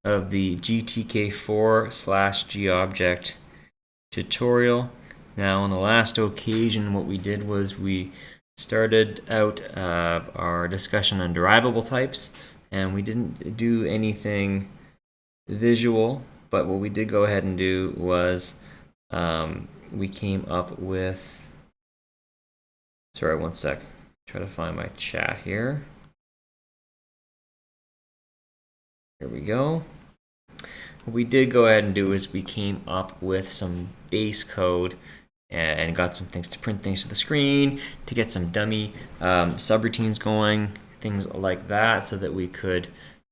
of the GTK4 / GObject tutorial. Now, on the last occasion, what we did was we started out our discussion on derivable types, and we didn't do anything visual, but what we did go ahead and do was we came up with, sorry, one sec, try to find my chat here. Here we go. What we did go ahead and do is we came up with some base code and got some things to print things to the screen, to get some dummy subroutines going, things like that, so that we could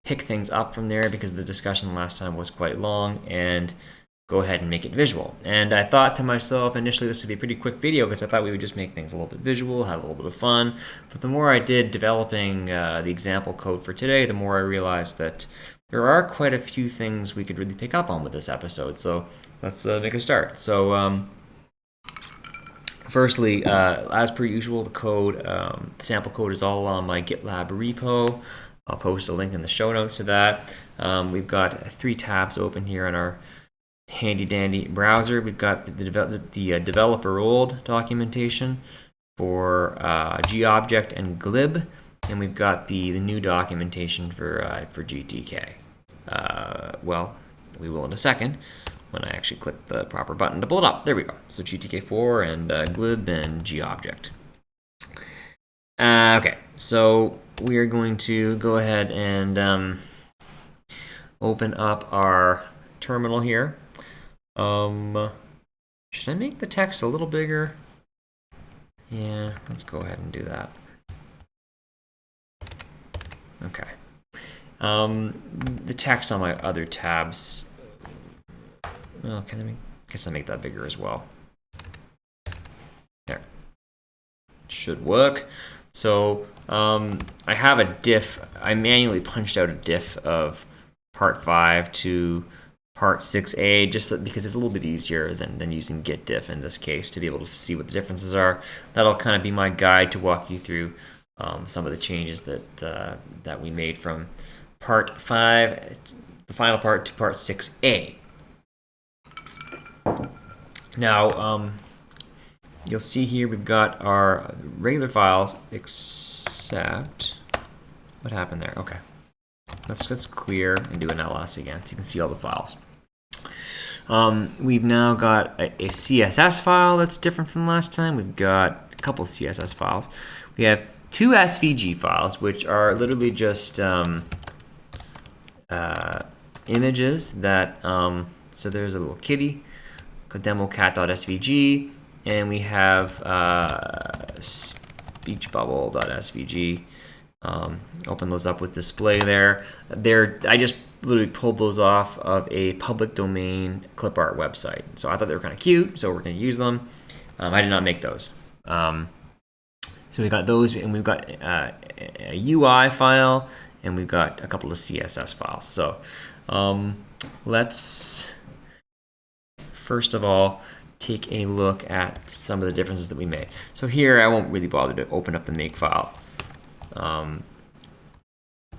pick things up from there, because the discussion last time was quite long, and go ahead and make it visual. And I thought to myself initially this would be a pretty quick video, because I thought we would just make things a little bit visual, have a little bit of fun. But the more I did developing the example code for today, the more I realized that there are quite a few things we could really pick up on with this episode. So let's make a start. So firstly, as per usual, the code, sample code is all on my GitLab repo. I'll post a link in the show notes to that. We've got 3 tabs open here on our handy dandy browser. We've got the developer role documentation for GObject and glib, and we've got the new documentation for GTK. Well, we will in a second when I actually click the proper button to pull it up. There we go. So GTK4 and glib and GObject. Okay, so we are going to go ahead and open up our terminal here. Should I make the text a little bigger? Yeah, let's go ahead and do that. Okay. The text on my other tabs, well, guess I make that bigger as well. There. Should work. So I have a diff. I manually punched out a diff of part 5 to part 6a, just because it's a little bit easier than using git diff in this case to be able to see what the differences are. That'll kind of be my guide to walk you through some of the changes that we made from part 5, the final part, to part 6a. Now, you'll see here we've got our regular files, except what happened there? Okay, let's clear and do an ls again so you can see all the files. We've now got a CSS file that's different from last time. We've got a couple CSS files. We have 2 SVG files, which are literally just images that, so there's a little kitty, democat.svg, and we have speechbubble.svg. Open those up with display there. I just literally pulled those off of a public domain clip art website. So I thought they were kind of cute, so we're going to use them. I did not make those. So we got those, and we've got a UI file, and we've got a couple of CSS files. So let's first of all take a look at some of the differences that we made. So here I won't really bother to open up the make file.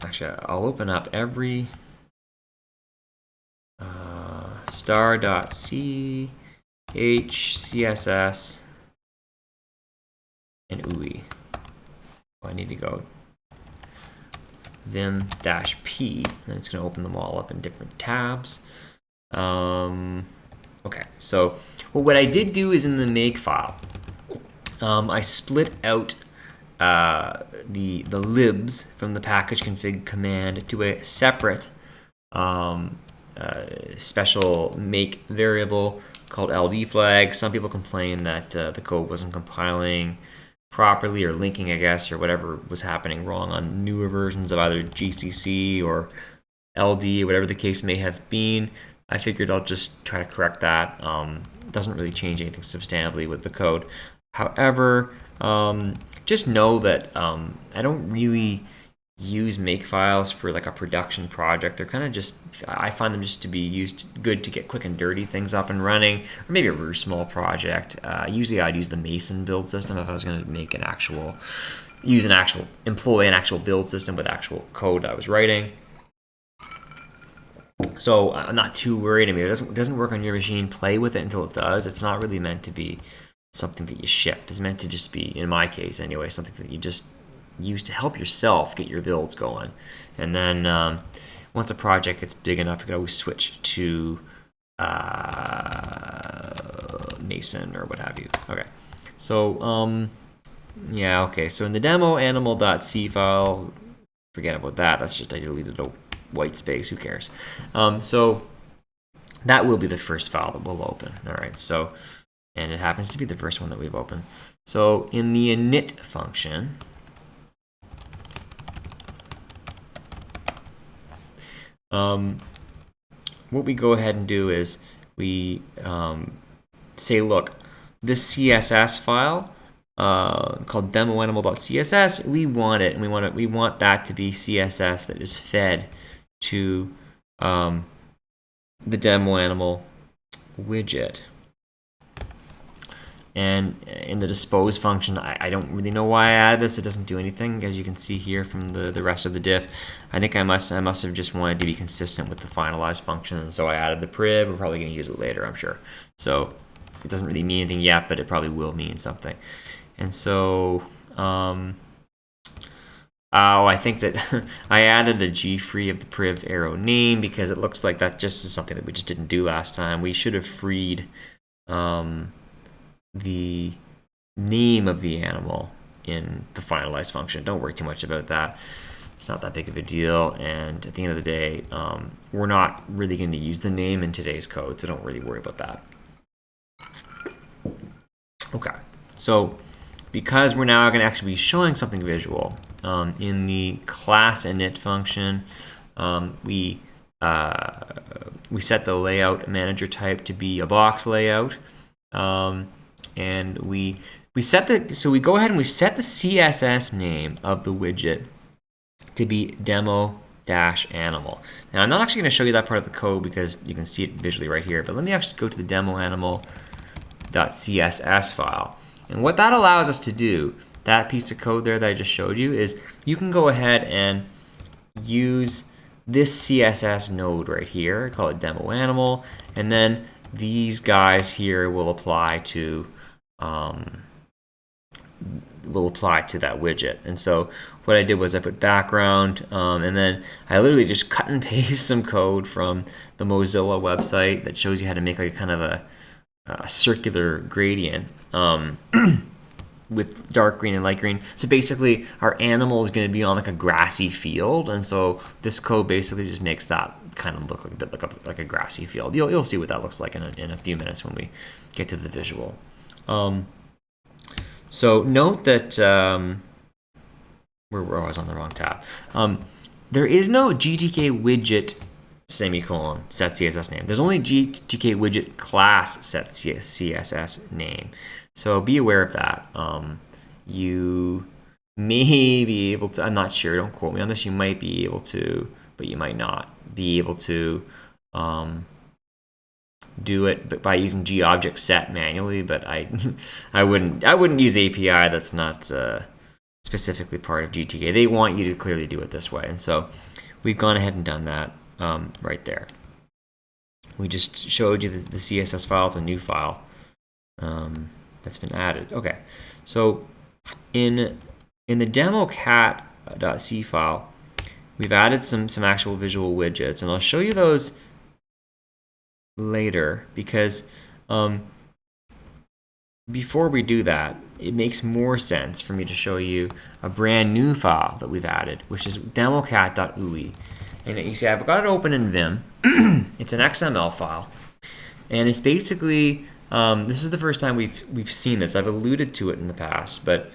Actually, I'll open up every star.ch, CSS, and UI. I need to go vim-p, and it's going to open them all up in different tabs. Okay, so what I did do is in the make file, I split out the libs from the package config command to a separate special make variable called LD flag. Some people complain that the code wasn't compiling properly, or linking, I guess, or whatever was happening wrong on newer versions of either GCC or LD, whatever the case may have been. I figured I'll just try to correct that. It doesn't really change anything substantively with the code. However, just know that I don't really use make files for like a production project. They're kind of just, I find them just to be used good to get quick and dirty things up and running, or maybe a very small project. Usually I'd use the Mason build system if I was going to make an actual build system with actual code I was writing. So I'm not too worried. I mean, it doesn't work on your machine. Play with it until it does. It's not really meant to be something that you ship. It's meant to just be, in my case anyway, something that you just use to help yourself get your builds going. And then once a project gets big enough, you can always switch to Mason or what have you. Okay, so yeah, okay. So in the demo animal.c file, forget about that. That's just, I deleted a white space. Who cares? So that will be the first file that we'll open. All right. So, and it happens to be the first one that we've opened. So in the init function, what we go ahead and do is we say, look, this CSS file called demoanimal.css, we want it, and we want that to be CSS that is fed to the demo animal widget. And in the dispose function, I don't really know why I added this. It doesn't do anything, as you can see here from the rest of the diff. I think I must have just wanted to be consistent with the finalize function, and so I added the priv. We're probably going to use it later, I'm sure. So it doesn't really mean anything yet, but it probably will mean something. And so, I think that I added a g-free of the priv arrow name because it looks like that just is something that we just didn't do last time. We should have freed the name of the animal in the finalize function. Don't worry too much about that. It's not that big of a deal. And at the end of the day, we're not really going to use the name in today's code, so don't really worry about that. Okay, so because we're now going to actually be showing something visual, in the class init function, we set the layout manager type to be a box layout, and we go ahead and we set the CSS name of the widget to be demo-animal. Now I'm not actually going to show you that part of the code because you can see it visually right here, but let me actually go to the demoanimal.css file. And what that allows us to do, that piece of code there that I just showed you, is you can go ahead and use this CSS node right here, call it demo animal, and then these guys here will apply to that widget. And so what I did was I put background, and then I literally just cut and paste some code from the Mozilla website that shows you how to make like a kind of a circular gradient with dark green and light green. So basically our animal is going to be on like a grassy field, and so this code basically just makes that kind of look like a bit like a grassy field. You'll see what that looks like in a few minutes when we get to the visual. So note that I was on the wrong tab. There is no GTK widget semicolon set CSS name. There's only GTK widget class set CSS name. So be aware of that. You may be able to, I'm not sure, don't quote me on this, you might be able to, but you might not be able to do it by using GObject set manually, but I wouldn't use API that's not specifically part of GTK. They want you to clearly do it this way, and so we've gone ahead and done that right there. We just showed you the CSS file. It's a new file that's been added. Okay, so in the demo cat.c file, we've added some actual visual widgets, and I'll show you those later because before we do that, it makes more sense for me to show you a brand new file that we've added, which is democat.ui. And you see I've got it open in Vim. It's an XML file, and it's basically this is the first time we've seen this. I've alluded to it in the past, but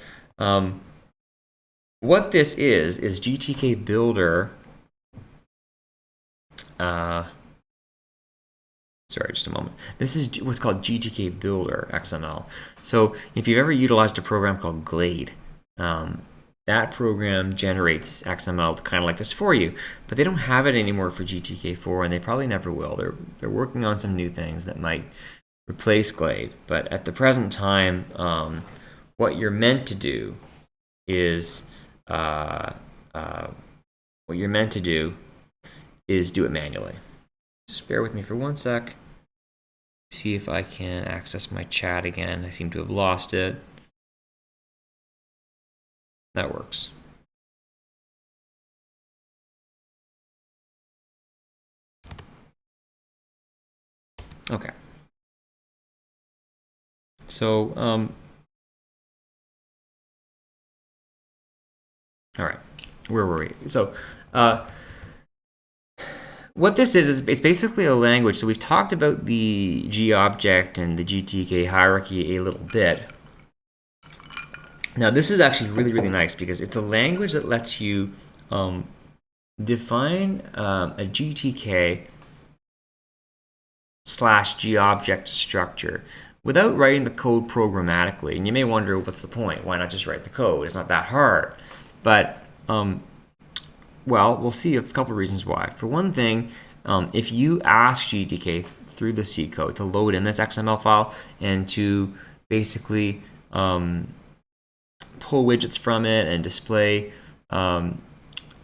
what this is GTK Builder. Sorry, just a moment. This is what's called GTK Builder XML. So if you've ever utilized a program called Glade, that program generates XML kind of like this for you, but they don't have it anymore for GTK4, and they probably never will. They're working on some new things that might replace Glade, but at the present time, what you're meant to do is do it manually. Just bear with me for 1 sec. See if I can access my chat again. I seem to have lost it. That works. Okay. So, all right, where were we? So, what this is it's basically a language. So we've talked about the GObject and the GTK hierarchy a little bit. Now, this is actually really, really nice because it's a language that lets you define a GTK / GObject structure without writing the code programmatically. And you may wonder, what's the point? Why not just write the code? It's not that hard. But, well, we'll see a couple of reasons why. For one thing, if you ask GTK through the C code to load in this XML file and to basically pull widgets from it and display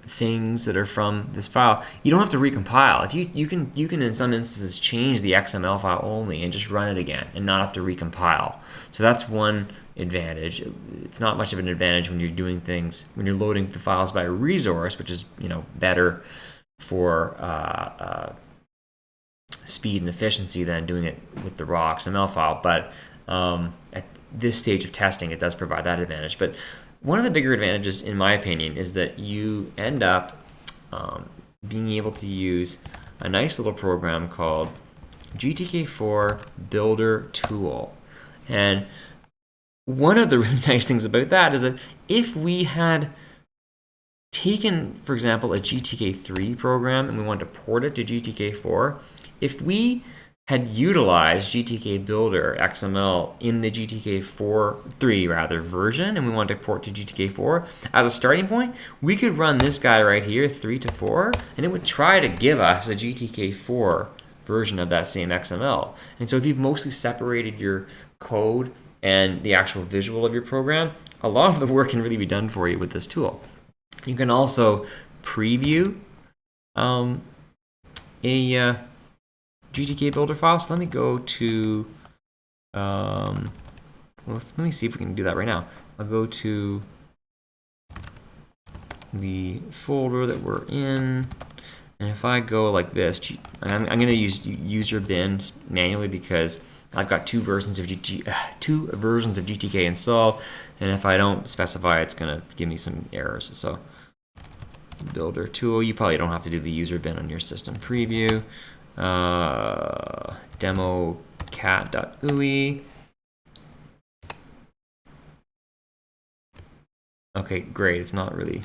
things that are from this file, you don't have to recompile. If you can in some instances change the XML file only and just run it again and not have to recompile. So that's one advantage. It's not much of an advantage when you're doing things, when you're loading the files by resource, which is better for speed and efficiency than doing it with the raw XML file. But at this stage of testing, it does provide that advantage. But one of the bigger advantages, in my opinion, is that you end up being able to use a nice little program called GTK4 Builder Tool. And one of the really nice things about that is that if we had taken, for example, a GTK3 program and we wanted to port it to GTK4, if we had utilized GTK Builder XML in the GTK3 version, and we wanted to port to GTK4 as a starting point, we could run this guy right here, 3 to 4, and it would try to give us a GTK4 version of that same XML. And so if you've mostly separated your code and the actual visual of your program, a lot of the work can really be done for you with this tool. You can also preview a GTK Builder file. So let me go to, let me see if we can do that right now. I'll go to the folder that we're in, and if I go like this, I'm going to use user bin manually because I've got two versions of GTK installed, and if I don't specify, it's going to give me some errors. So Builder Tool, you probably don't have to do the user bin on your system preview. Demo cat.ui. Okay, great. It's not really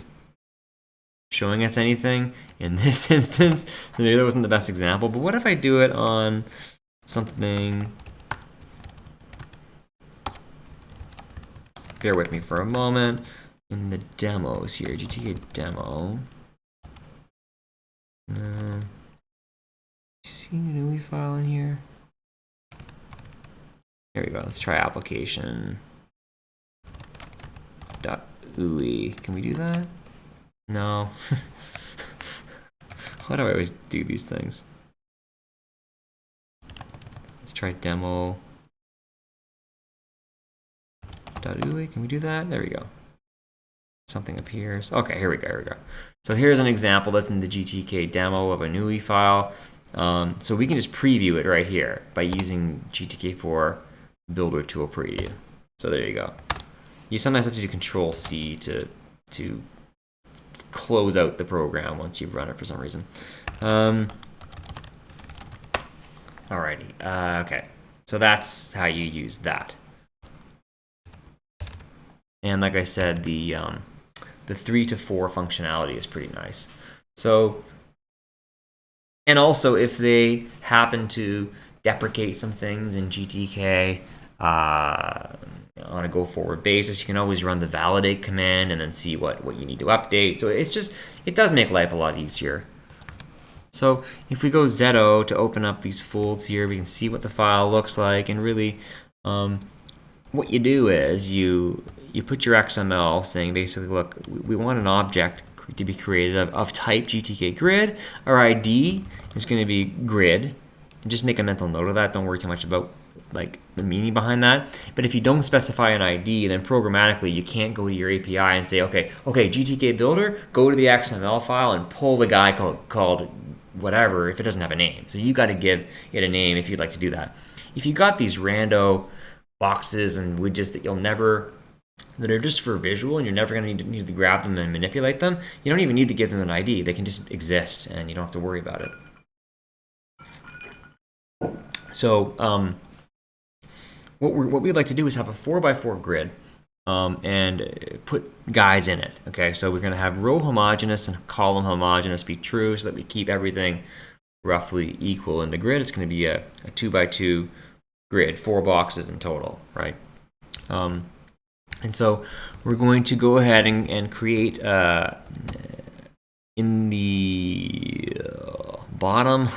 showing us anything in this instance, so maybe that wasn't the best example. But what if I do it on something? Bear with me for a moment. In the demos here, GTK demo. See an GUI file in here? There we go. Let's try application.ui. Can we do that? No. Why do I always do these things? Let's try demo.ui. Can we do that? There we go. Something appears. Okay, here we go. So here's an example that's in the GTK demo of a GUI file. So we can just preview it right here by using GTK4 Builder Tool Preview. So there you go. You sometimes have to do Control-C to close out the program once you've run it for some reason. Alrighty. Okay. So that's how you use that. And like I said, the 3 to 4 functionality is pretty nice. So. And also, if they happen to deprecate some things in GTK on a go-forward basis, you can always run the validate command and then see what you need to update. So it does make life a lot easier. So if we go ZO to open up these folds here, we can see what the file looks like. And really, what you do is you put your XML saying basically, look, we want an object to be created of type GTK grid. Our ID is going to be grid. And just make a mental note of that. Don't worry too much about like the meaning behind that. But if you don't specify an ID, then programmatically you can't go to your API and say, okay, GTK Builder, go to the XML file and pull the guy called whatever if it doesn't have a name. So you got to give it a name if you'd like to do that. If you got these rando boxes and widgets that are just for visual and you're never going to need to grab them and manipulate them, you don't even need to give them an ID. They can just exist and you don't have to worry about it. So what we'd like to do is have a 4x4 grid and put guys in it. Okay, so we're going to have row homogeneous and column homogeneous be true so that we keep everything roughly equal in the grid. It's going to be a 2x2 grid, 4 boxes in total, right? And so we're going to go ahead and create in the bottom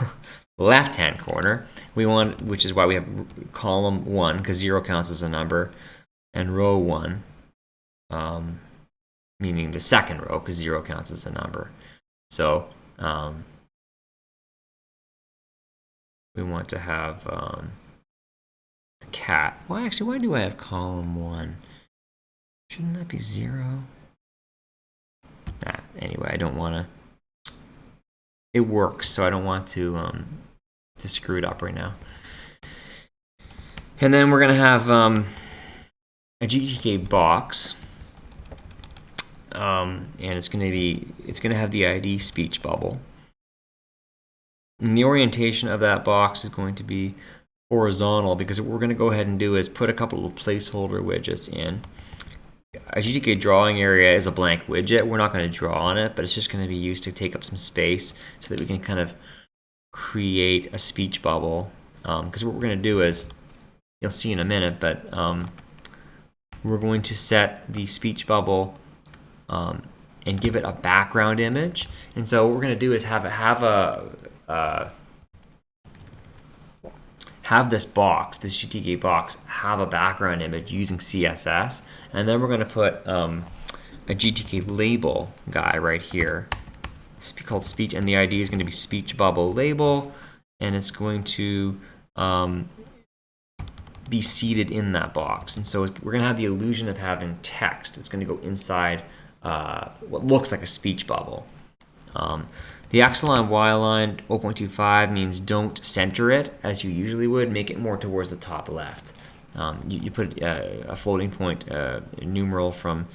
left-hand corner, we want, which is why we have column 1, because 0 counts as a number, and row 1, meaning the second row, because 0 counts as a number. So we want to have the cat. Well, actually, why do I have column 1? Shouldn't that be 0? Anyway, I don't want to. It works, so I don't want to screw it up right now. And then we're going to have a GTK box, and it's going to have the ID speech bubble. And the orientation of that box is going to be horizontal, because what we're going to go ahead and do is put a couple of placeholder widgets in. A GTK drawing area is a blank widget. We're not going to draw on it, but it's just going to be used to take up some space so that we can kind of create a speech bubble. Because what we're going to do is, you'll see in a minute, but we're going to set the speech bubble and give it a background image. And so what we're going to do is have this box, this GTK box, have a background image using CSS, and then we're going to put a GTK label guy right here. It's called speech, and the ID is going to be speech bubble label, and it's going to be seated in that box. And so we're going to have the illusion of having text. It's going to go inside what looks like a speech bubble. The X line, Y line, 0.25 means don't center it as you usually would. Make it more towards the top left. You put a floating point numeral from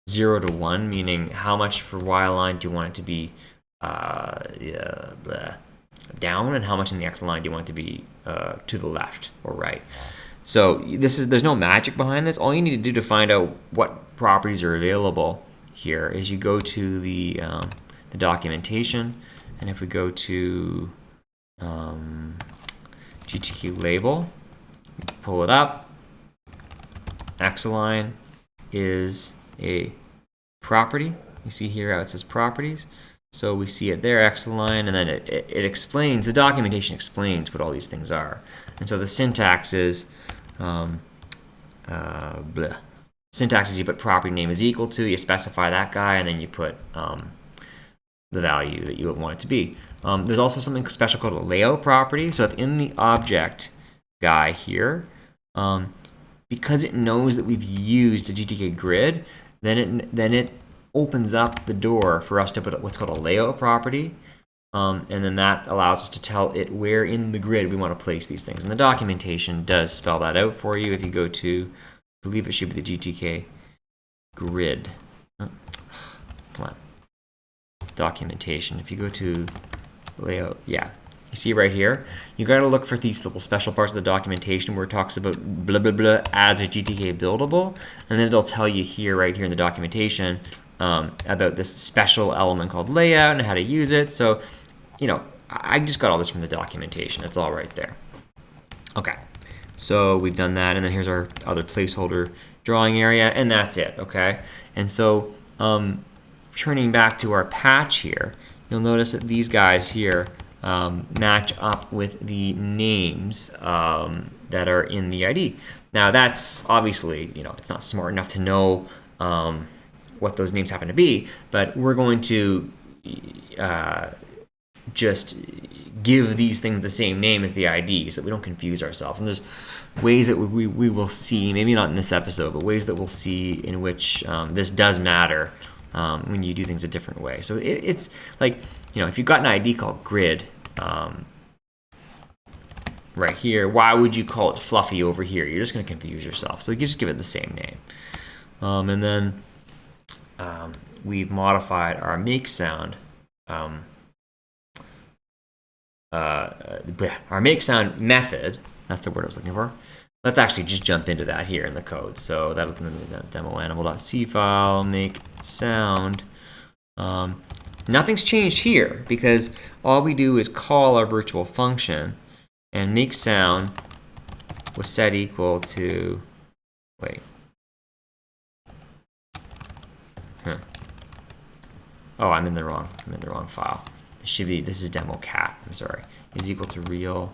0 to 1, meaning how much for Y line do you want it to be down, and how much in the X line do you want it to be to the left or right. So there's no magic behind this. All you need to do to find out what properties are available here is you go to the documentation, and if we go to GTK label, pull it up, X-align is a property. You see here how it says properties. So we see it there, X-align, and then it explains, the documentation explains what all these things are. And so the syntax is, syntax is you put property name is equal to, you specify that guy, and then you put the value that you want it to be. There's also something special called a layout property. So if in the object guy here, because it knows that we've used a GTK grid, then it opens up the door for us to put what's called a layout property, and then that allows us to tell it where in the grid we want to place these things. And the documentation does spell that out for you. If you go to, I believe it should be the GTK grid. Oh, come on. Documentation. If you go to layout, yeah, you see right here, you got to look for these little special parts of the documentation where it talks about blah blah blah as a GTK buildable, and then it'll tell you here, right here in the documentation, about this special element called layout and how to use it. So, you know, I just got all this from the documentation. It's all right there. Okay, so we've done that, and then here's our other placeholder drawing area, and that's it. Okay, and so turning back to our patch here, you'll notice that these guys here match up with the names that are in the ID. Now that's obviously, you know, it's not smart enough to know what those names happen to be, but we're going to just give these things the same name as the ID so that we don't confuse ourselves. And there's ways that we will see, maybe not in this episode, but ways that we'll see in which this does matter when you do things a different way. So it's like, if you've got an ID called grid right here, why would you call it fluffy over here? You're just going to confuse yourself. So you just give it the same name. And then we've modified our make sound. Our make sound method, that's the word I was looking for. Let's actually just jump into that here in the code. So that'll be the demo animal.c file, make sound. Nothing's changed here because all we do is call our virtual function, and make sound was set equal to, Oh, I'm in the wrong file. This should be, this is demo cat, I'm sorry, is equal to real.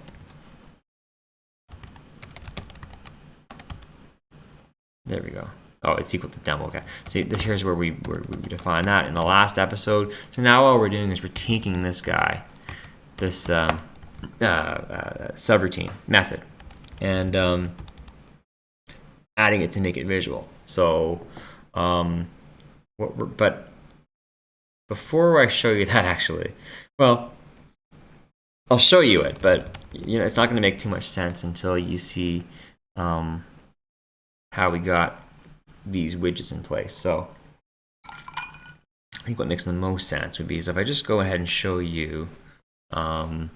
There we go. Oh, it's equal to demo cat. See, here's where we define that in the last episode. So now all we're doing is we're taking this guy, this subroutine method, and adding it to make it visual. So, but before I show you that, actually, well, I'll show you it, but it's not going to make too much sense until you see how we got these widgets in place. So I think what makes the most sense would be is if I just go ahead and show you, I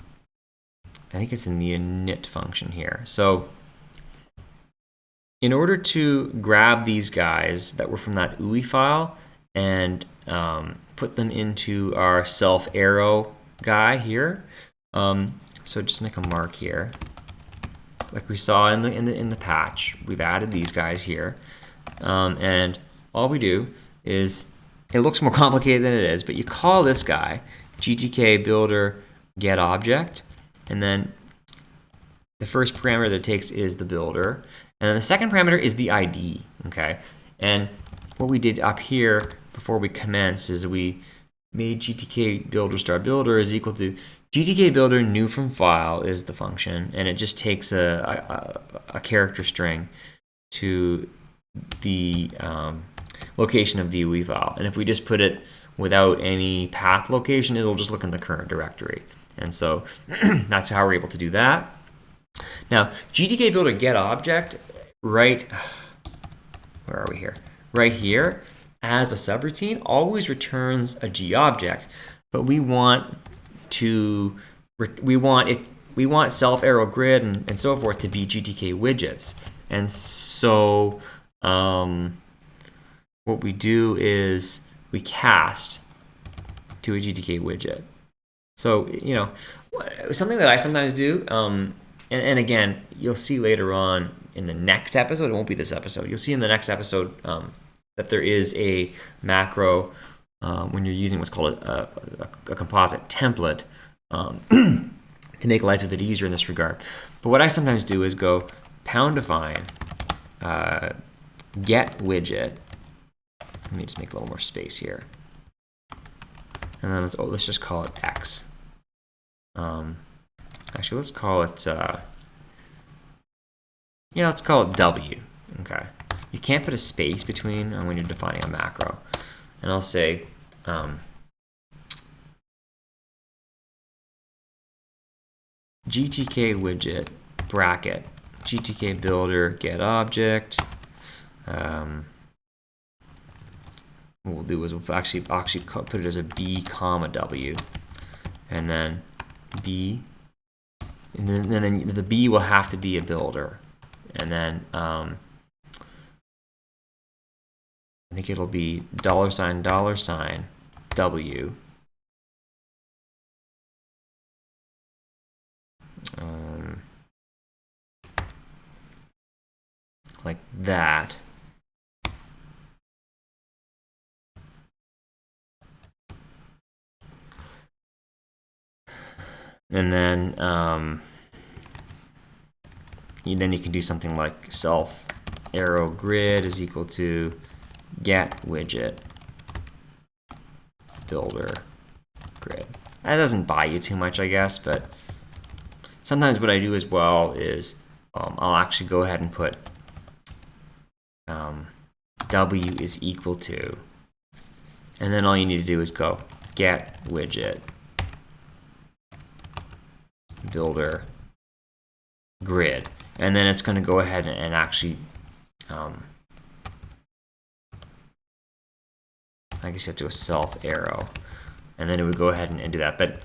think it's in the init function here. So in order to grab these guys that were from that UI file and put them into our self arrow guy here, so just make a mark here. Like we saw in the patch, we've added these guys here, and all we do is, it looks more complicated than it is, but you call this guy GTK Builder GetObject, and then the first parameter that it takes is the builder, and then the second parameter is the ID. Okay, and what we did up here before we commence is we made GTK Builder star builder is equal to GTK Builder new from file is the function, and it just takes a character string to the location of the UI file. And if we just put it without any path location, it'll just look in the current directory. And so that's how we're able to do that. Now, GTK Builder GetObject, where are we here? Right here, as a subroutine, always returns a GObject, but we want self arrow grid and so forth to be GTK widgets. And so what we do is we cast to a GTK widget. So something that I sometimes do, and again, you'll see later on in the next episode, it won't be this episode, you'll see in the next episode that there is a macro when you're using what's called a composite template to make life a bit easier in this regard. But what I sometimes do is go pound define get widget. Let me just make a little more space here, and then let's just call it X. Actually, let's call it let's call it W. Okay. You can't put a space between when you're defining a macro. And I'll say GTK widget bracket GTK Builder GetObject. What we'll do is we'll actually put it as a B comma W, and then B, and then the B will have to be a builder, and then I think it'll be $$ W. Like that. And then you can do something like self arrow grid is equal to get widget, builder grid. That doesn't buy you too much, I guess, but sometimes what I do as well is I'll actually go ahead and put w is equal to, and then all you need to do is go get widget builder grid, and then it's going to go ahead and actually I guess you have to do a self arrow, and then it would go ahead and do that. But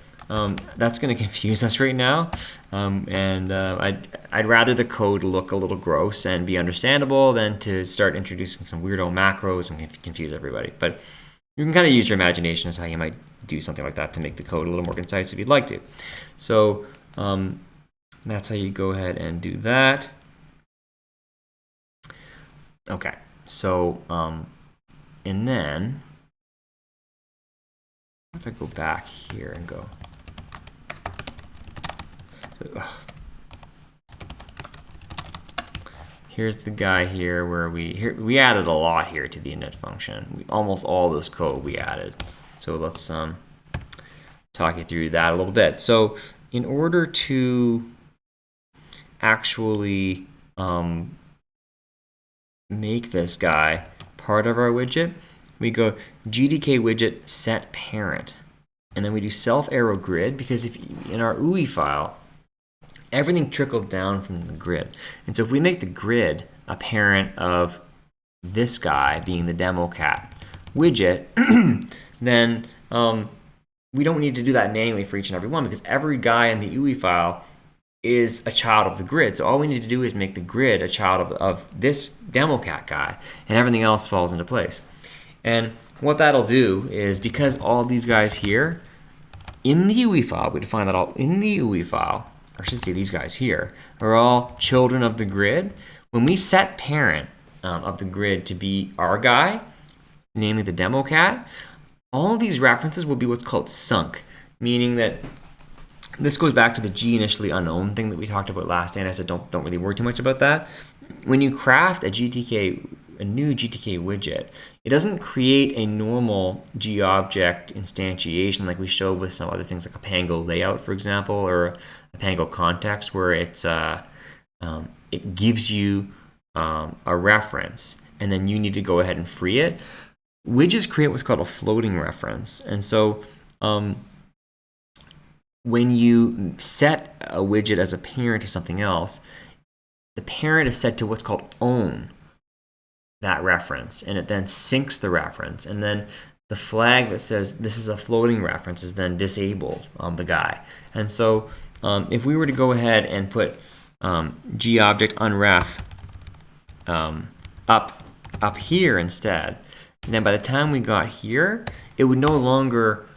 that's going to confuse us right now, and I'd rather the code look a little gross and be understandable than to start introducing some weirdo macros and confuse everybody. But you can kind of use your imagination as how you might do something like that to make the code a little more concise if you'd like to. So that's how you go ahead and do that. Okay, so and then if I go back here and go, so, here's the guy here where we added a lot here to the init function. Almost all this code we added. So let's talk you through that a little bit. So in order to actually make this guy part of our widget, we go GTK widget set parent, and then we do self arrow grid, because if in our UI file everything trickled down from the grid, and so if we make the grid a parent of this guy being the demo cat widget, then we don't need to do that manually for each and every one, because every guy in the UI file is a child of the grid. So all we need to do is make the grid a child of this demo cat guy, and everything else falls into place. And what that'll do is, because all these guys here in the UI file, we define that all in the UI file, or I should say these guys here, are all children of the grid. When we set parent of the grid to be our guy, namely the demo cat, all of these references will be what's called sunk, meaning that this goes back to the G initially unknown thing that we talked about last day, and I said don't really worry too much about that. When you craft a new GTK widget, it doesn't create a normal GObject instantiation like we showed with some other things like a Pango layout, for example, or a Pango context, where it's it gives you a reference and then you need to go ahead and free it. Widgets create what's called a floating reference, and so when you set a widget as a parent to something else, the parent is set to what's called own that reference, and it then syncs the reference, and then the flag that says this is a floating reference is then disabled on the guy. And so if we were to go ahead and put GObject unref up here instead, then by the time we got here, it would no longer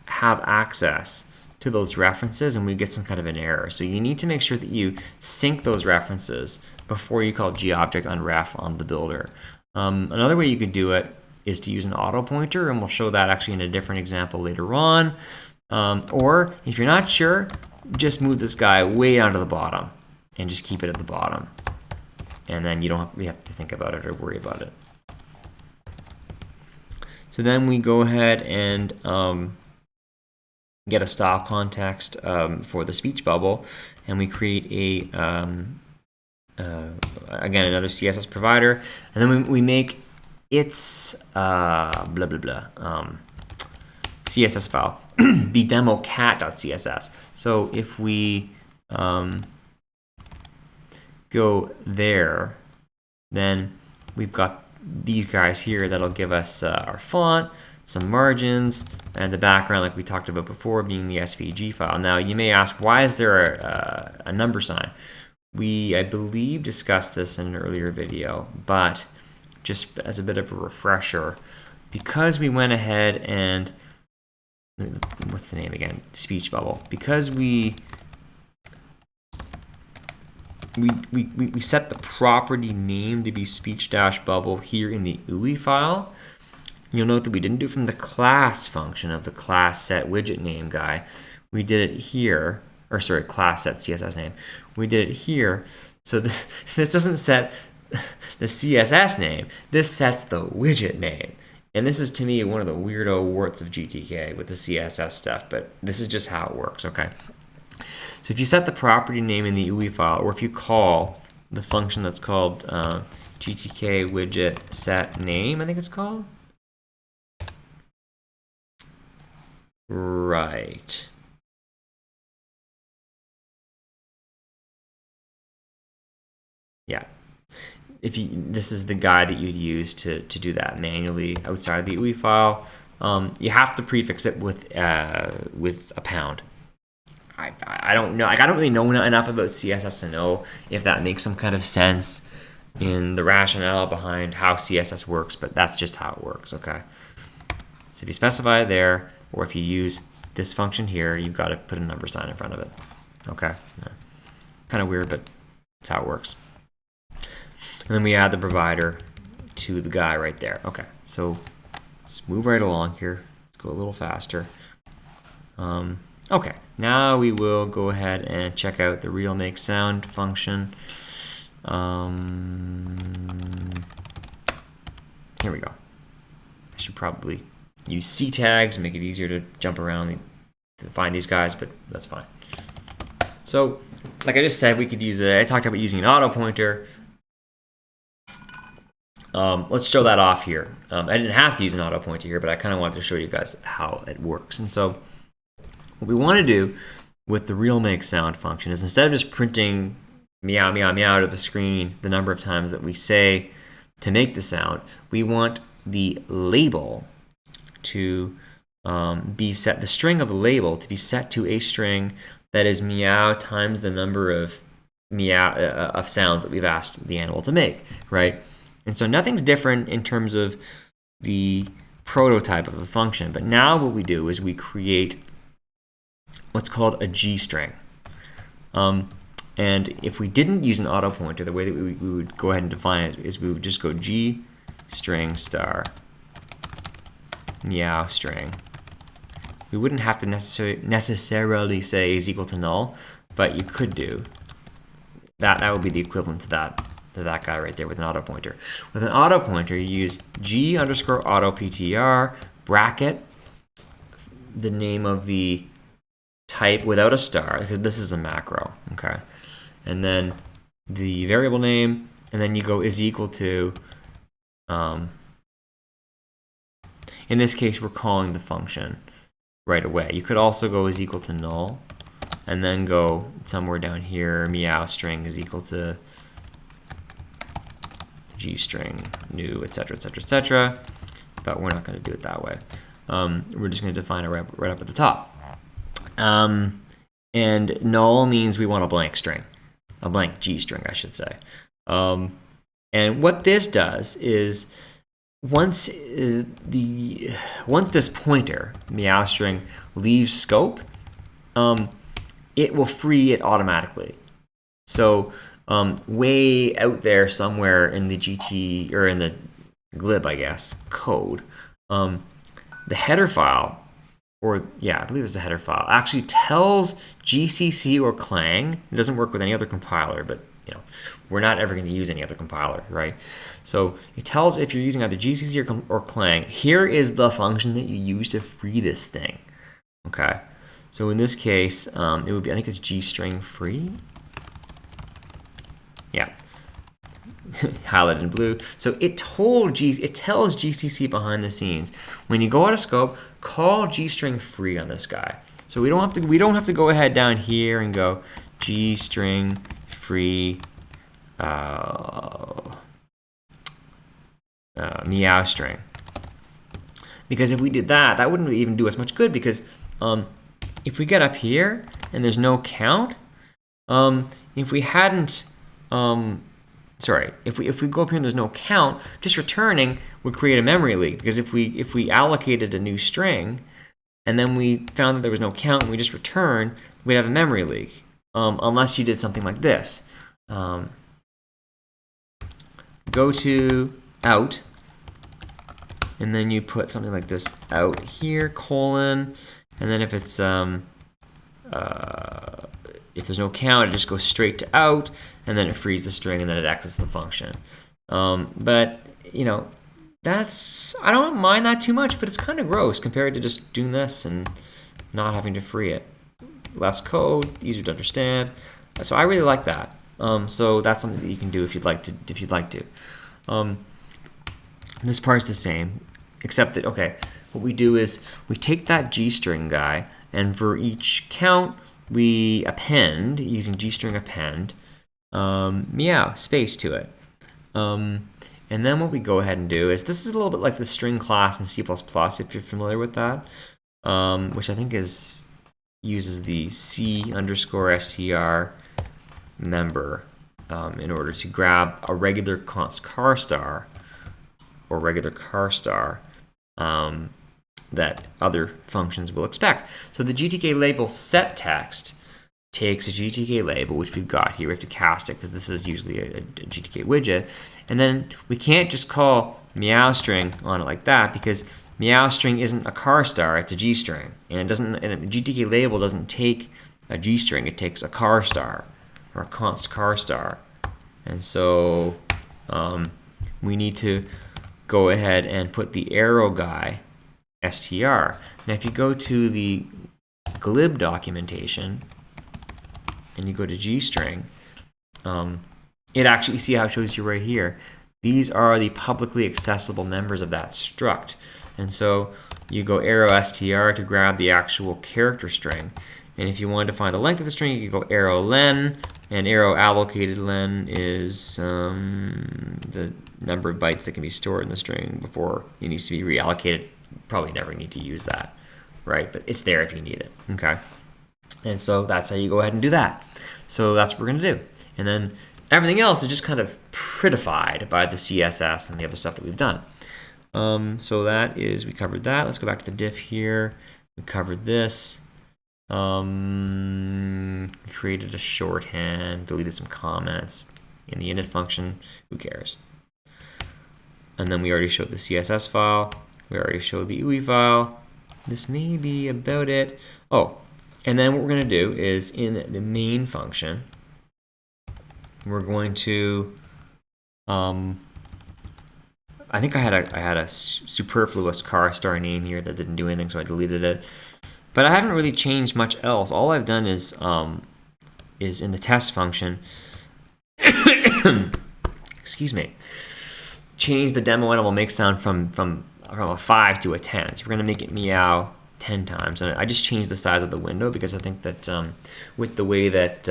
have access to those references, and we get some kind of an error. So you need to make sure that you sync those references before you call GObject unref on the builder. Another way you could do it is to use an auto pointer, and we'll show that actually in a different example later on. Or if you're not sure, just move this guy way down to the bottom and just keep it at the bottom, and then you don't have to think about it or worry about it. So then we go ahead and get a style context for the speech bubble, and we create again another CSS provider, and then we make its CSS file be democat.css. So if we go there, then we've got these guys here that'll give us our font, some margins, and the background, like we talked about before, being the SVG file. Now you may ask, why is there a number sign? We, I believe, discussed this in an earlier video, but just as a bit of a refresher, because we went ahead and, what's the name again? Speech bubble. Because we set the property name to be speech-bubble here in the UI file. You'll note that we didn't do it from the class function of the class set widget name guy. We did it here, or sorry, class set CSS name. We did it here. So this doesn't set the CSS name. This sets the widget name. And this is, to me, one of the weirdo warts of GTK with the CSS stuff, but this is just how it works, okay? So if you set the property name in the UI file, or if you call the function that's called GTK widget set name, I think it's called. Right. Yeah. This is the guide that you'd use to do that manually outside the UI file. You have to prefix it with a pound. I don't know. Like, I don't really know enough about CSS to know if that makes some kind of sense in the rationale behind how CSS works, but that's just how it works. Okay. So if you specify it there, or if you use this function here, you've got to put a number sign in front of it. Okay. Yeah. Kind of weird, but that's how it works. And then we add the provider to the guy right there. Okay, so let's move right along here. Let's go a little faster. Okay, now we will go ahead and check out the real make sound function. Here we go. I should probably use C tags, make it easier to jump around to find these guys, but that's fine. So, like I just said, we could use I talked about using an auto pointer. Let's show that off here. I didn't have to use an auto pointer here, but I kind of wanted to show you guys how it works. And so what we want to do with the real make sound function is, instead of just printing meow, meow, meow to the screen the number of times that we say to make the sound, we want the label to be set, the string of the label to be set to a string that is meow times the number of meow of sounds that we've asked the animal to make, right? And so nothing's different in terms of the prototype of the function, but now what we do is we create what's called a G string. And if we didn't use an auto pointer, the way that we would go ahead and define it is we would just go G string star meow string. We wouldn't have to necessarily say is equal to null, but you could do that. That would be the equivalent to that guy right there with an auto pointer. With an auto pointer, you use G underscore auto PTR bracket the name of the type without a star, because this is a macro, okay? And then the variable name, and then you go is equal to, in this case, we're calling the function right away. You could also go is equal to null, and then go somewhere down here, meow string is equal to G string new, etc., etc., etc. But we're not going to do it that way. We're just going to define it right up at the top. And null means we want a blank string, a blank G string, I should say. And what this does is, once this pointer meow string leaves scope, it will free it automatically. So way out there somewhere in the GT, or in the glib, I guess, code, the header file, or yeah, I believe it's the header file, actually tells GCC or Clang. It doesn't work with any other compiler, but you know, we're not ever going to use any other compiler, right? So it tells, if you're using either GCC or Clang, here is the function that you use to free this thing. Okay, so in this case, it would be, I think it's gstring free. Yeah, highlighted in blue. So it tells GCC behind the scenes, when you go out of scope, call gstring free on this guy. So we don't have to go ahead down here and go gstring free meow string, because if we did that, that wouldn't really even do us much good, because if we get up here and there's no count, if we hadn't if we go up here and there's no count, just returning would create a memory leak, because if we allocated a new string and then we found that there was no count and we just returned, we'd have a memory leak, unless you did something like this. Go to out, and then you put something like this out here, colon, and then if it's if there's no count, it just goes straight to out, and then it frees the string, and then it accesses the function. But you know, I don't mind that too much, but it's kind of gross compared to just doing this and not having to free it. Less code, easier to understand. So I really like that. So that's something that you can do if you'd like to. This part's the same, except that, okay, what we do is we take that G-string guy, and for each count, we append, using G-string append, meow, space to it. And then what we go ahead and do is, this is a little bit like the string class in C++, if you're familiar with that, which I think uses the C_str member in order to grab a regular const char star or regular char star that other functions will expect. So the GTK label set text takes a GTK label, which we've got here. We have to cast it because this is usually a GTK widget. And then we can't just call meow string on it like that, because meow string isn't a char star, it's a G string. And a GTK label doesn't take a G string, it takes a char star or a const char star. And so we need to go ahead and put the arrow guy str. Now if you go to the glib documentation and you go to GString, it actually, you see how it shows you right here. These are the publicly accessible members of that struct. And so you go arrow str to grab the actual character string. And if you wanted to find the length of the string, you could go arrow len, and arrow allocated len is the number of bytes that can be stored in the string before it needs to be reallocated. Probably never need to use that, right? But it's there if you need it, okay? And so that's how you go ahead and do that. So that's what we're going to do. And then everything else is just kind of prettified by the CSS and the other stuff that we've done. So that is, we covered that. Let's go back to the diff here. We covered this. Created a shorthand, deleted some comments in the init function. Who cares? And then we already showed the CSS file. We already showed the UI file. This may be about it. Oh, and then what we're going to do is in the main function, we're going to, I think I had a superfluous char star name here that didn't do anything, so I deleted it. But I haven't really changed much else. All I've done is in the test function, excuse me, change the demo animal make sound from a 5 to a 10. So we're going to make it meow 10 times. And I just changed the size of the window because I think that with the way that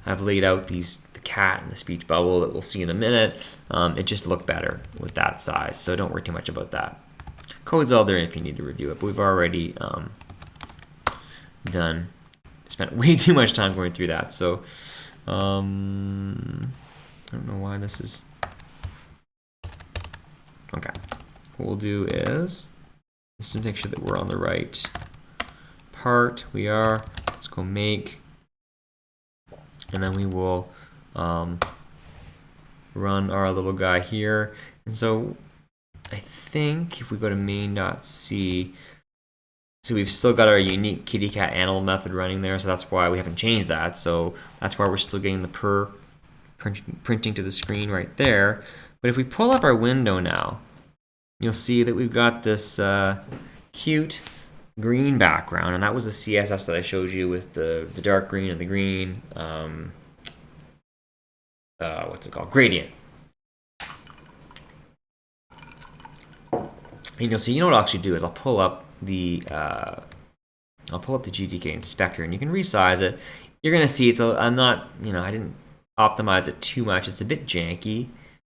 I've laid out the cat and the speech bubble that we'll see in a minute, it just looked better with that size. So don't worry too much about that. Code's all there if you need to review it, but we've already spent way too much time going through that. So I don't know why this is. Okay, what we'll do is, just to make sure that we're on the right part, we are. Let's go make, and then we will run our little guy here. And so I think if we go to main.c, so we've still got our unique kitty cat animal method running there, so that's why we haven't changed that. So that's why we're still getting the printing to the screen right there. But if we pull up our window now, you'll see that we've got this cute green background, and that was the CSS that I showed you with the dark green and the green, what's it called? Gradient. And you'll see, you know what I'll actually do is I'll pull up the GTK inspector, and you can resize it. You're gonna see I'm not, I didn't optimize it too much. It's a bit janky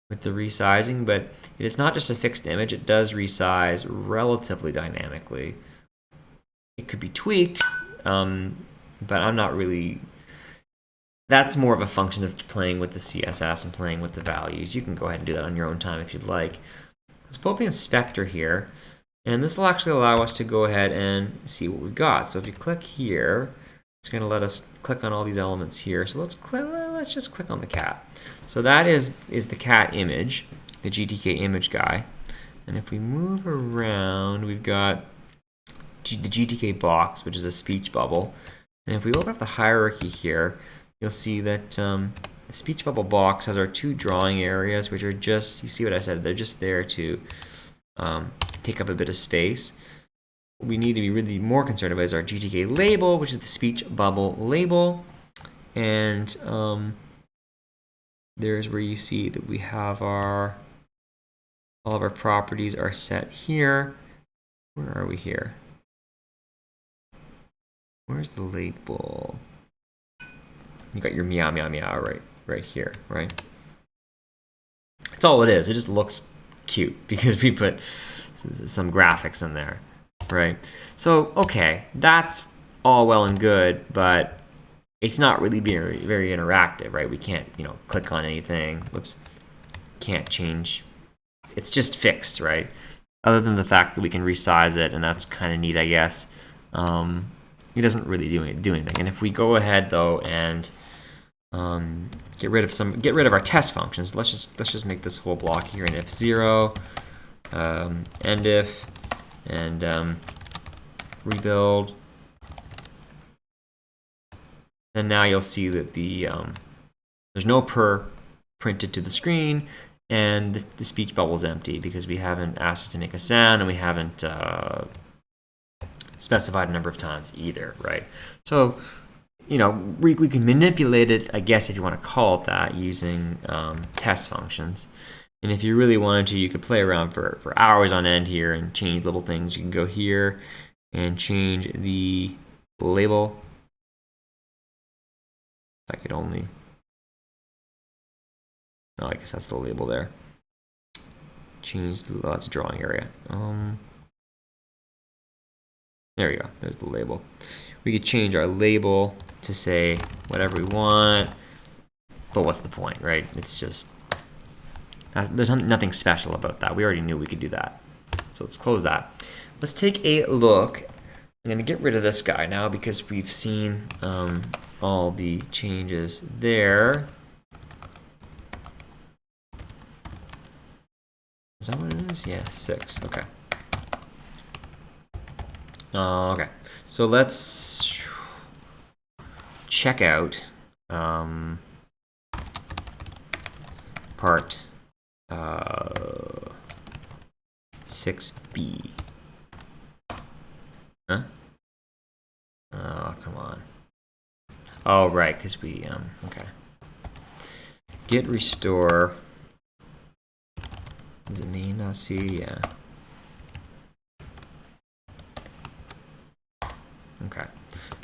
with the resizing, but it's not just a fixed image. It does resize relatively dynamically. It could be tweaked, but I'm not really. That's more of a function of playing with the CSS and playing with the values. You can go ahead and do that on your own time if you'd like. Let's pull up the inspector here, and this will actually allow us to go ahead and see what we've got. So if you click here, it's going to let us click on all these elements here. So let's just click on the cat. So that is the cat image, the GTK image guy. And if we move around, we've got the GTK box, which is a speech bubble. And if we open up the hierarchy here, you'll see that the speech bubble box has our two drawing areas, which are just, you see what I said, they're just there to take up a bit of space. What we need to be really more concerned about is our GTK label, which is the speech bubble label. And there's where you see that we have all of our properties are set here. Where are we here? Where's the label? You got your meow meow meow right here, right? That's all it is. It just looks cute because we put some graphics in there, right? So okay, that's all well and good, but it's not really very interactive, right? We can't, click on anything. Whoops, can't change. It's just fixed, right? Other than the fact that we can resize it, and that's kind of neat, I guess. It doesn't really do anything. And if we go ahead though and get rid of our test functions, let's just make this whole block here an if 0, end if, and rebuild. And now you'll see that there's no per printed to the screen, and the speech bubble is empty because we haven't asked it to make a sound, and we haven't specified a number of times either, right? So, we can manipulate it, I guess, if you want to call it that, using test functions. And if you really wanted to, you could play around for hours on end here and change little things. You can go here and change the label. I could only, oh, I guess that's the label there. Change the, that's a drawing area. There we go, there's the label. We could change our label to say whatever we want, but what's the point, right? It's just, there's nothing special about that. We already knew we could do that. So let's close that. Let's take a look. I'm gonna get rid of this guy now because we've seen all the changes there. Is that what it is? Yeah, 6. Okay. Okay. So let's check out part 6b. Huh? Oh, come on. Oh, right, because we, okay. Git restore. Is it main.c? Yeah. Okay.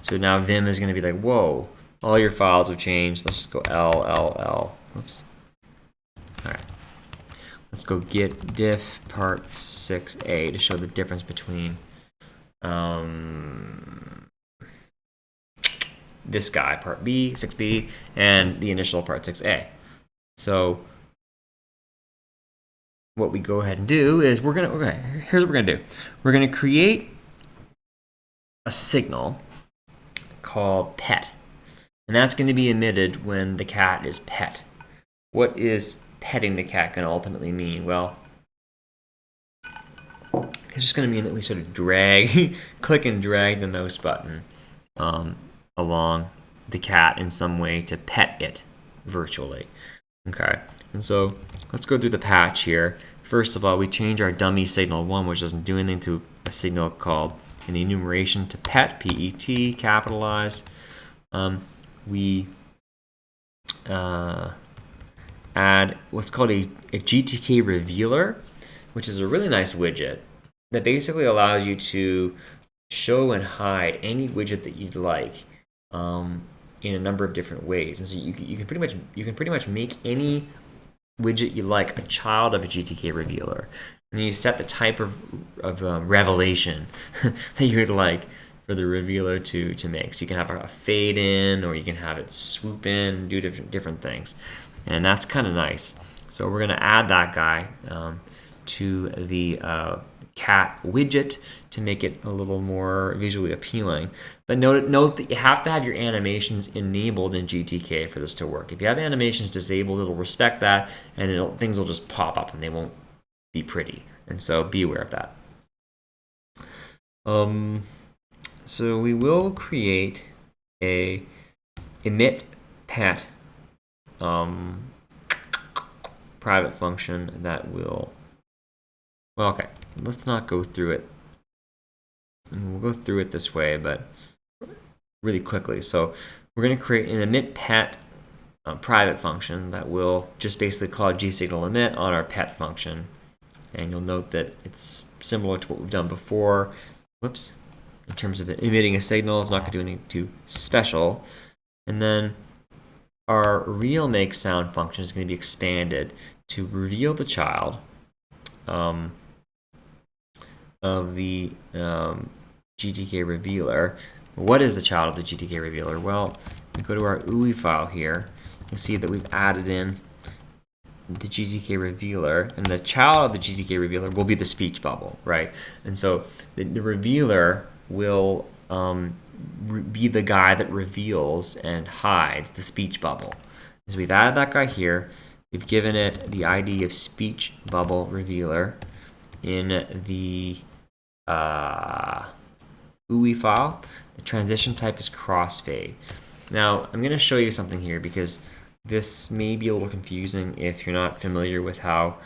So now Vim is going to be like, whoa, all your files have changed. Let's just go L. Whoops. All right. Let's go git diff part 6a to show the difference between this guy, part B, 6b, and the initial part 6a. So what we go ahead and do is here's what we're gonna do. We're gonna create a signal called pet, and that's going to be emitted when the cat is pet. What is petting the cat going to ultimately mean? Well, it's just going to mean that we sort of click and drag the mouse button along the cat in some way to pet it virtually. Okay, and so let's go through the patch here. First of all, we change our dummy signal 1, which doesn't do anything, to a signal called in the enumeration to pet, P-E-T, capitalized. We add what's called a GTK revealer, which is a really nice widget that basically allows you to show and hide any widget that you'd like in a number of different ways. And so you can pretty much make any widget you like a child of a GTK revealer. And you set the type of revelation that you'd like for the revealer to make. So you can have a fade in, or you can have it swoop in, do different things. And that's kind of nice. So we're going to add that guy to the cat widget to make it a little more visually appealing. But note that you have to have your animations enabled in GTK for this to work. If you have animations disabled, it'll respect that, and things will just pop up and they won't be pretty. And so be aware of that. So we will create a emit pet private function that will, well, okay, let's not go through it. And we'll go through it this way, but really quickly. So we're going to create an emit pet private function that will just basically call gsignal emit on our pet function. And you'll note that it's similar to what we've done before. Whoops. In terms of emitting a signal, it's not going to do anything too special. And then our real make sound function is going to be expanded to reveal the child of the GTK revealer. What is the child of the GTK revealer? Well, we go to our UI file here. You'll see that we've added in the GTK revealer, and the child of the GTK revealer will be the speech bubble, right? And so the revealer will be the guy that reveals and hides the speech bubble. So we've added that guy here. We've given it the ID of speech bubble revealer in the UI file. The transition type is crossfade. Now, I'm going to show you something here because this may be a little confusing if you're not familiar with how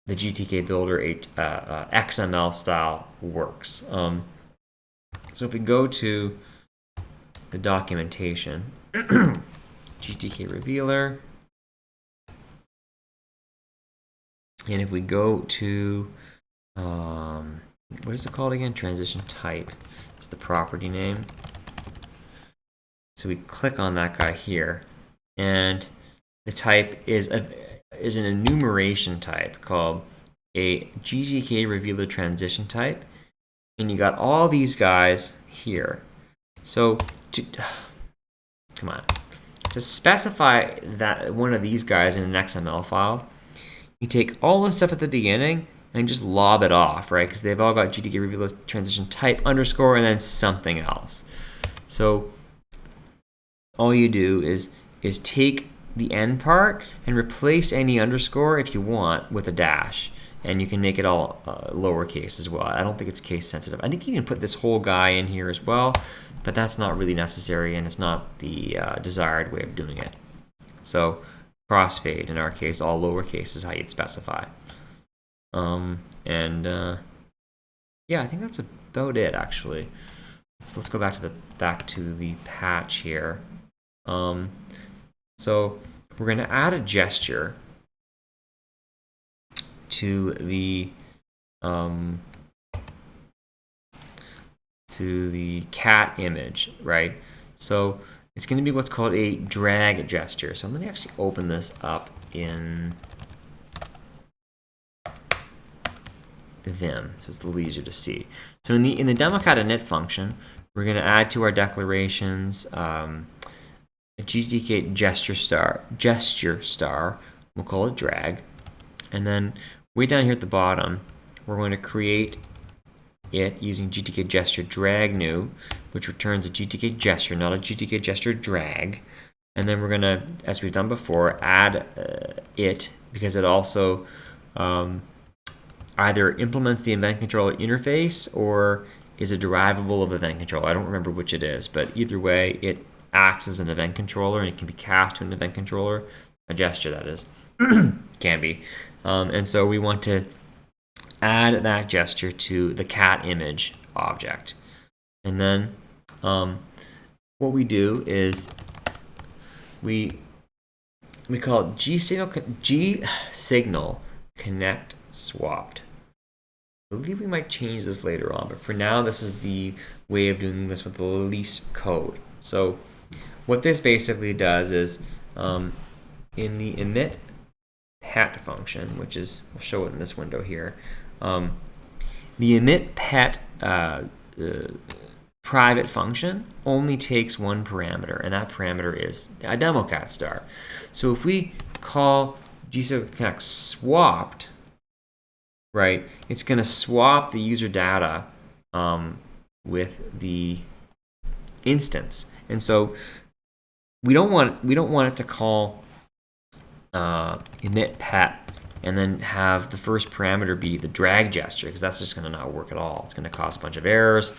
the GTK Builder XML style works. So if we go to the documentation, GTK revealer, and if we go to, what is it called again? Transition type is the property name. So we click on that guy here, and the type is an enumeration type called a GTK revealer transition type, and you got all these guys here. So to specify that one of these guys in an XML file, you take all the stuff at the beginning and just lob it off, right? Because they've all got GTK revealer transition type underscore and then something else. So all you do is take the end part and replace any underscore if you want with a dash, and you can make it all lowercase as well. I don't think it's case sensitive. I think you can put this whole guy in here as well, but that's not really necessary, and it's not the desired way of doing it. So crossfade, in our case, all lowercase is how you'd specify. Yeah, I think that's about it actually. Let's go back to the patch here. So we're going to add a gesture to the cat image, right? So it's going to be what's called a drag gesture. So let me actually open this up in Vim, so it's a little easier to see. So in the demo-cat init function, we're going to add to our declarations a GTK gesture star. We'll call it drag, and then way down here at the bottom, we're going to create it using GTK gesture drag new, which returns a GTK gesture, not a GTK gesture drag. And then we're going to, as we've done before, add it because it also either implements the event controller interface or is a derivable of event controller. I don't remember which it is, but either way, it acts as an event controller and it can be cast to an event controller, a gesture that is, can be. And so we want to add that gesture to the cat image object. And then what we do is we call it gsignal connect swapped. I believe we might change this later on, but for now this is the way of doing this with the least code. So what this basically does is in the emit pet function, which is, we'll show it in this window here, the emit pet private function only takes one parameter, and that parameter is a demo cat star. So if we call gsignal connect swapped, right, it's going to swap the user data with the instance, and so we don't want it to call emit pet and then have the first parameter be the drag gesture, because that's just going to not work at all. It's going to cause a bunch of errors.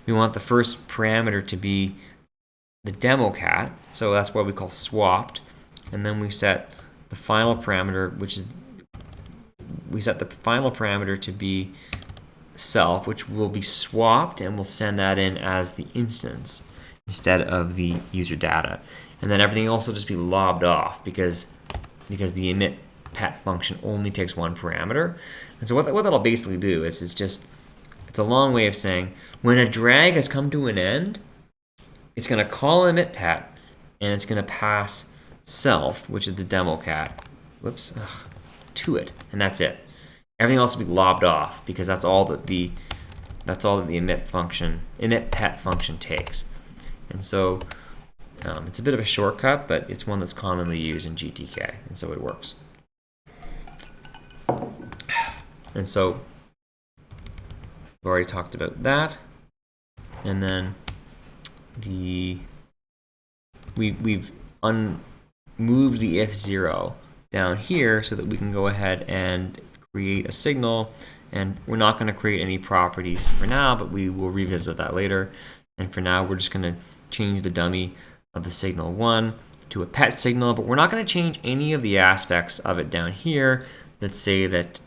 We want the first parameter to be the demo cat, so that's what we call swapped, and then we set the final parameter, which is we set the final parameter to be self, which will be swapped, and we'll send that in as the instance instead of the user data. And then everything else will just be lobbed off because the emit pet function only takes one parameter. And so what that'll basically do is it's a long way of saying when a drag has come to an end, it's going to call emit pet, and it's going to pass self, which is the demo cat, to it, and that's it. Everything else will be lobbed off because that's all that the emit pet function takes. And so it's a bit of a shortcut, but it's one that's commonly used in GTK, and so it works. And so we've already talked about that, and then we've moved the if 0 down here so that we can go ahead and create a signal, and we're not going to create any properties for now, but we will revisit that later. And for now, we're just going to change the dummy of the signal 1 to a pet signal, but we're not going to change any of the aspects of it down here. Let's say that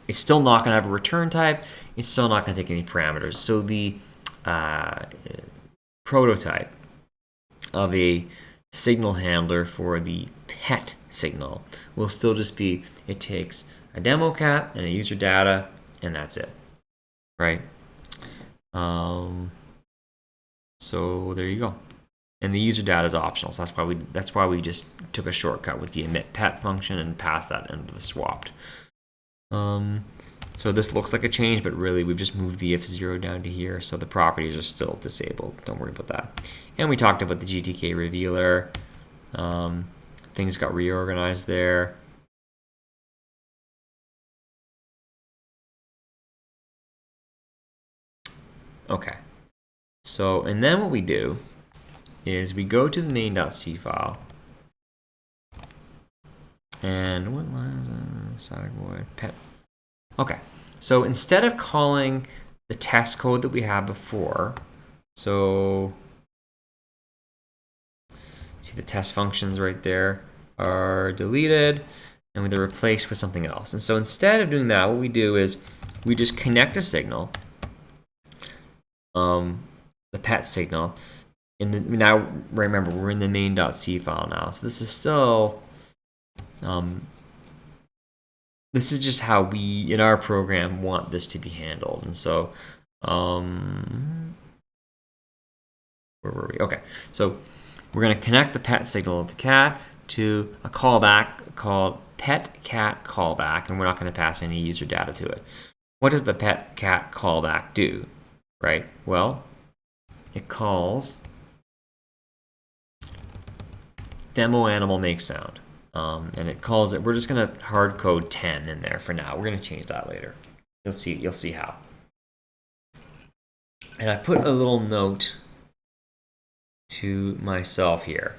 it's still not going to have a return type. It's still not going to take any parameters. So the prototype of a signal handler for the pet signal will still just be, it takes a demo cat and a user data, and that's it, right? So there you go. And the user data is optional, so that's why we just took a shortcut with the emit pet function and passed that into the swapped. So this looks like a change, but really we've just moved the if 0 down to here, so the properties are still disabled. Don't worry about that. And we talked about the GTK revealer. Things got reorganized there. Okay. So, and then what we do is we go to the main.c file, and what was static void pet. Okay, so instead of calling the test code that we had before, so see the test functions right there are deleted, and they're replaced with something else. And so instead of doing that, what we do is we just connect a signal, the pet signal. Now remember, we're in the main.c file now, so this is still this is just how we in our program want this to be handled. And so where were we? Okay, so we're going to connect the pet signal of the cat to a callback called pet cat callback, and we're not going to pass any user data to it. What does the pet cat callback do? Right, well, it calls demo animal make sound, and it calls it. We're just going to hard code 10 in there for now. We're going to change that later. You'll see how. And I put a little note to myself here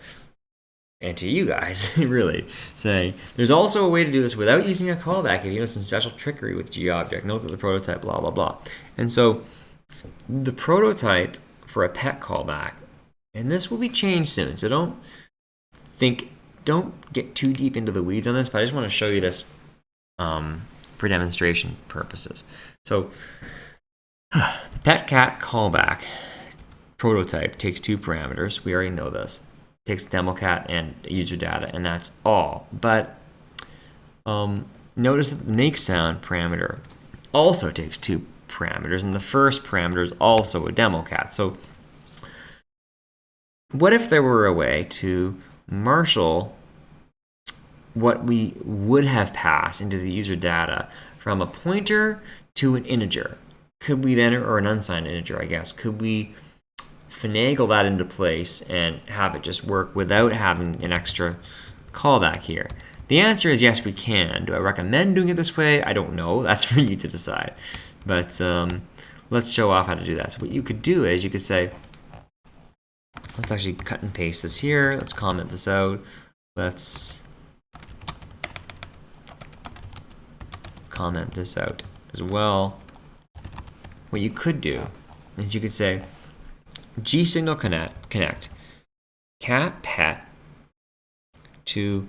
and to you guys, really, saying there's also a way to do this without using a callback if you know some special trickery with GObject. Note that the prototype, blah blah blah. And so the prototype for a pet callback, and this will be changed soon, so don't get too deep into the weeds on this, but I just want to show you this for demonstration purposes. So the pet cat callback prototype takes two parameters. We already know this. It takes demo cat and user data, and that's all. But notice that the make sound parameter also takes two parameters, and the first parameter is also a demo cat. So what if there were a way to marshal what we would have passed into the user data from a pointer to an integer? Could we then, or an unsigned integer, I guess, could we finagle that into place and have it just work without having an extra callback here? The answer is yes, we can. Do I recommend doing it this way? I don't know. That's for you to decide. But let's show off how to do that. So what you could do is you could say, let's actually cut and paste this here. Let's comment this out. Let's comment this out as well. What you could do is you could say gsignal connect cat pet to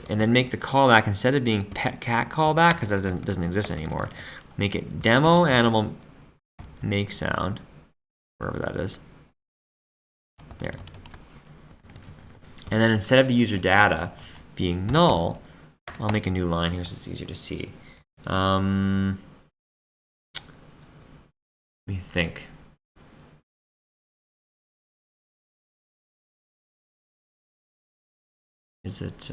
and then make the callback, instead of being pet cat callback, because that doesn't exist anymore, make it demo animal make sound, wherever that is. There. And then instead of the user data being null, I'll make a new line here so it's easier to see. Let me think. Is it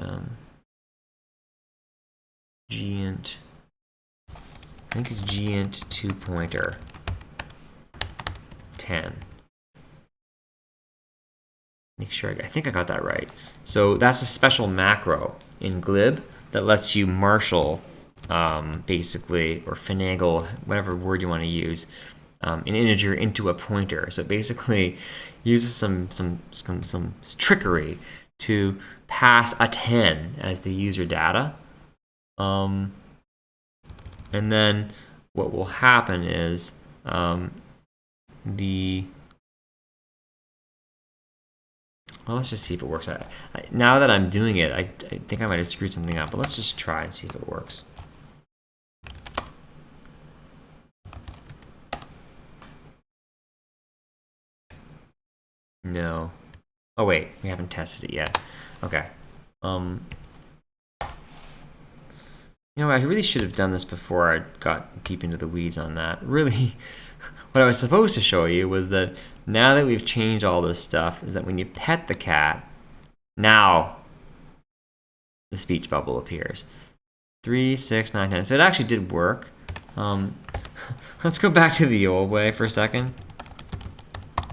gint? I think it's gint 2 pointer 10. Make sure, I think I got that right. So that's a special macro in glib that lets you marshal, basically, or finagle, whatever word you want to use, an integer into a pointer. So it basically uses some trickery to pass a 10 as the user data. And then what will happen is well, let's just see if it works. Now that I'm doing it, I think I might have screwed something up, but let's just try and see if it works. No. Oh wait, we haven't tested it yet. Okay. You know, I really should have done this before I got deep into the weeds on that. Really, what I was supposed to show you was that now that we've changed all this stuff, is that when you pet the cat, now the speech bubble appears. 3, 6, 9, 10. So it actually did work. Let's go back to the old way for a second.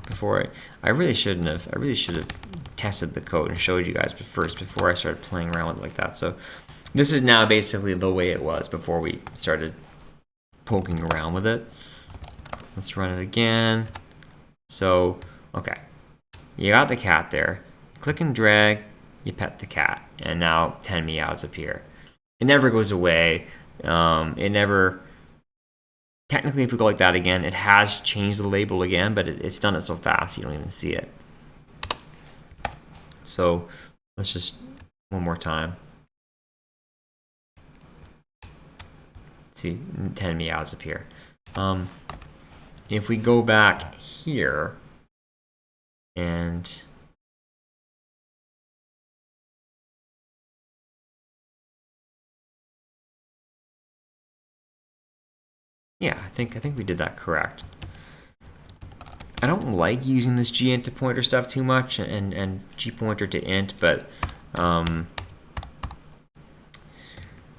Before I really should have tested the code and showed you guys first before I started playing around with it like that. So this is now basically the way it was before we started poking around with it. Let's run it again. So, okay, you got the cat there. Click and drag, you pet the cat, and now 10 meows appear. It never goes away. It never, technically if we go like that again, it has changed the label again, but it's done it so fast you don't even see it. So let's just, one more time. See, 10 meows appear. If we go back here and yeah, I think we did that correct. I don't like using this gint to pointer stuff too much and gpointer to int, but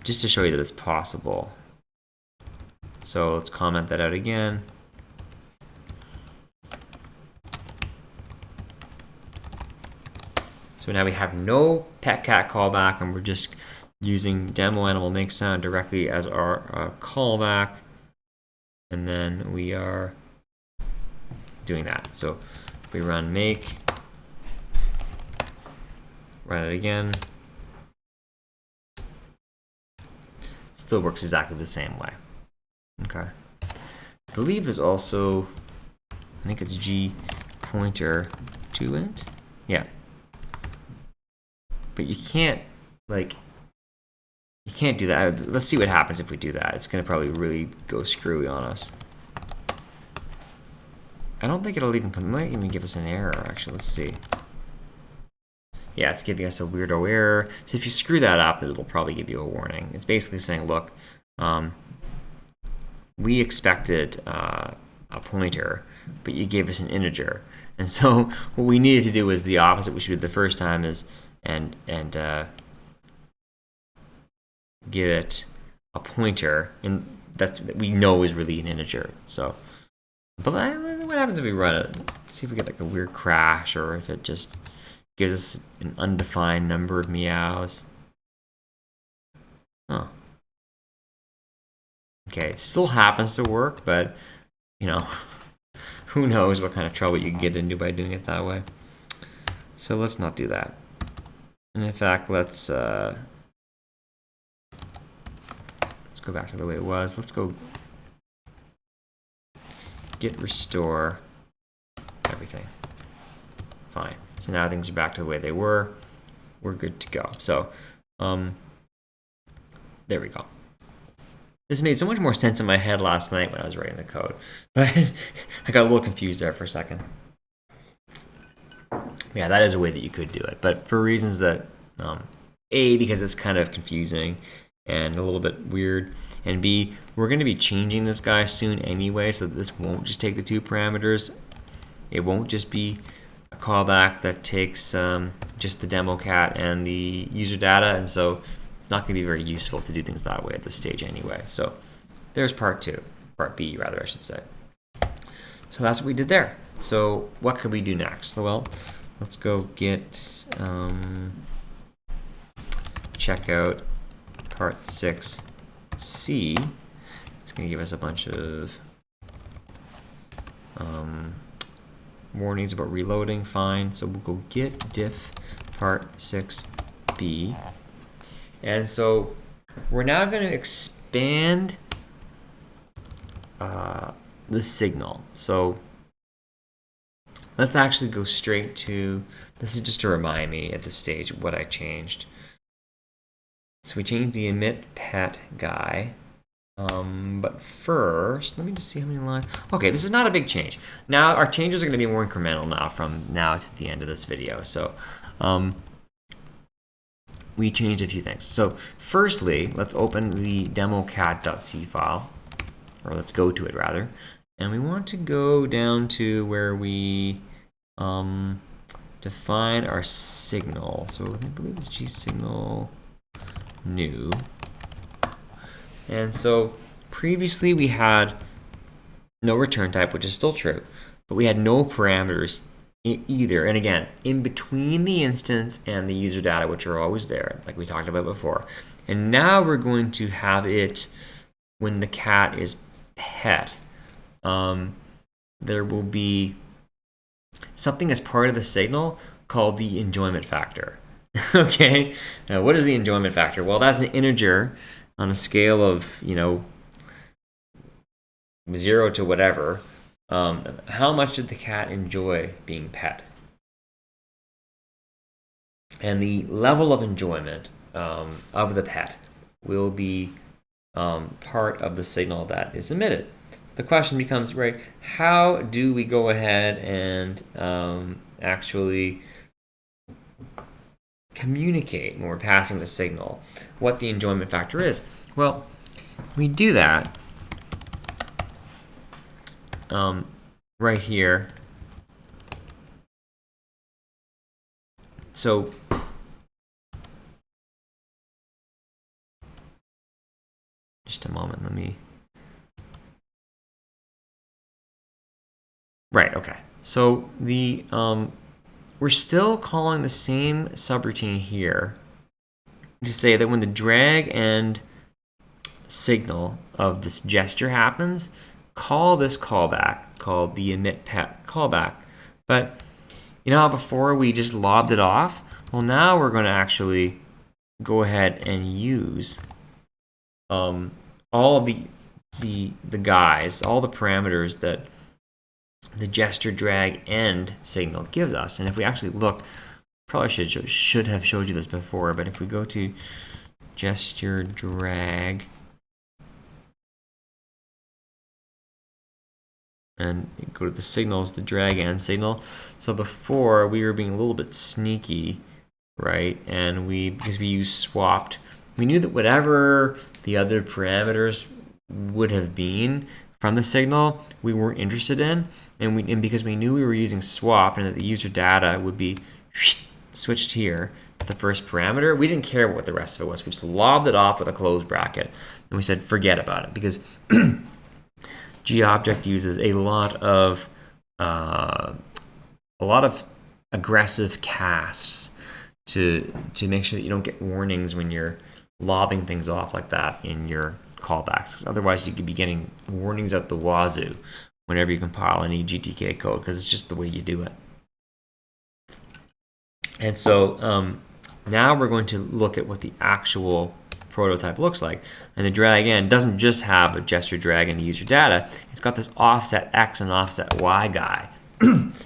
just to show you that it's possible. So let's comment that out again. So now we have no pet cat callback, and we're just using demo animal make sound directly as our callback. And then we are doing that. So if we run make, run it again, still works exactly the same way. Okay. I believe there's also, I think it's G pointer to int. Yeah. But you can't, like, you can't do that. Let's see what happens if we do that. It's going to probably really go screwy on us. I don't think it'll even come, it might even give us an error, actually. Let's see. Yeah, it's giving us a weirdo error. So if you screw that up, it'll probably give you a warning. It's basically saying, look, we expected a pointer, but you gave us an integer. And so what we needed to do was the opposite, which we did the first time, is and give it a pointer, and that we know is really an integer. So, but what happens if we run it? Let's see if we get like a weird crash, or if it just gives us an undefined number of meows. Oh. Okay, it still happens to work, but you know, who knows what kind of trouble you can get into by doing it that way. So let's not do that. And in fact, let's go back to the way it was. Let's go. git restore everything. Fine. So now things are back to the way they were. We're good to go. So there we go. This made so much more sense in my head last night when I was writing the code. But I got a little confused there for a second. Yeah, that is a way that you could do it. But for reasons that, A, because it's kind of confusing and a little bit weird, and B, we're going to be changing this guy soon anyway, so that this won't just take the 2 parameters. It won't just be a callback that takes just the demo cat and the user data, and so it's not going to be very useful to do things that way at this stage anyway. So there's part B rather, I should say. So that's what we did there. So what could we do next? Well, let's go get check out part 6C. It's going to give us a bunch of warnings about reloading. Fine. So we'll go get diff part 6B. And so we're now going to expand the signal. So let's actually go straight to, this is just to remind me at this stage what I changed. So we changed the emit pet guy. But first, let me just see how many lines. Okay, this is not a big change. Now our changes are going to be more incremental now from now to the end of this video. So we changed a few things. So firstly, let's open the democat.c file, or let's go to it rather. And we want to go down to where we define our signal. So I believe it's gsignal new. And so previously we had no return type, which is still true, but we had no parameters either. And again, in between the instance and the user data, which are always there, like we talked about before. And now we're going to have it when the cat is pet. There will be something as part of the signal called the enjoyment factor. Okay, now what is the enjoyment factor? Well, that's an integer on a scale of 0 to whatever. How much did the cat enjoy being pet? And the level of enjoyment of the pet will be part of the signal that is emitted. The question becomes, right, how do we go ahead and actually communicate when we're passing the signal what the enjoyment factor is? Well, we do that right here. So just a moment, let me. Right, okay. So the we're still calling the same subroutine here to say that when the drag and signal of this gesture happens, call this callback called the emit pet callback. But you know how before we just lobbed it off? Well, now we're going to actually go ahead and use all of the guys, all the parameters that the gesture, drag, and signal gives us. And if we actually look, probably should have showed you this before, but if we go to gesture, drag, and go to the signals, the drag and signal. So before we were being a little bit sneaky, right? And because we used swapped, we knew that whatever the other parameters would have been from the signal, we weren't interested in. And because we knew we were using swap and that the user data would be switched here to the first parameter, we didn't care what the rest of it was. We just lobbed it off with a closed bracket. And we said, forget about it, because GObject uses a lot of aggressive casts to make sure that you don't get warnings when you're lobbing things off like that in your callbacks. Otherwise, you could be getting warnings out the wazoo whenever you compile any GTK code, because it's just the way you do it. And so now we're going to look at what the actual prototype looks like. And the drag in doesn't just have a gesture drag into user data. It's got this offset X and offset Y guy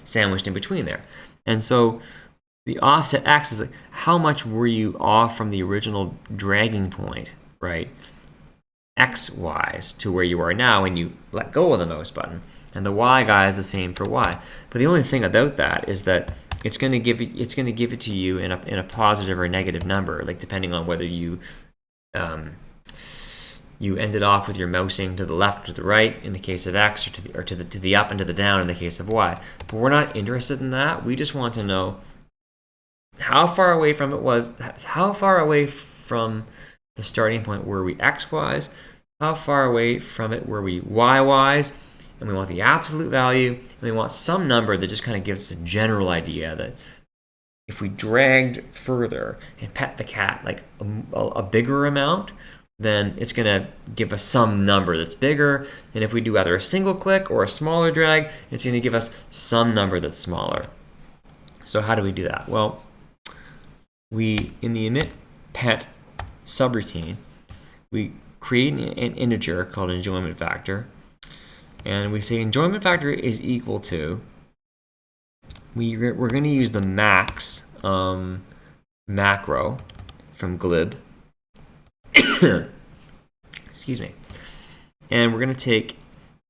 sandwiched in between there. And so the offset X is like, how much were you off from the original dragging point, right? X-wise to where you are now when you let go of the mouse button. And the Y guy is the same for Y. But the only thing about that is that it's going to give it to you in a positive or negative number, like depending on whether you ended off with your mousing to the left or to the right in the case of X, or to the up and to the down in the case of Y. But we're not interested in that. We just want to know how far away from the starting point were we X-wise, how far away from it were we Y-wise, and we want the absolute value, and we want some number that just kind of gives us a general idea that if we dragged further and pet the cat like a bigger amount, then it's going to give us some number that's bigger. And if we do either a single click or a smaller drag, it's going to give us some number that's smaller. So how do we do that? Well, in the emit pet subroutine, we create an integer called enjoyment factor. And we say enjoyment factor is equal to, we're going to use the max macro from glib. Excuse me. And we're going to take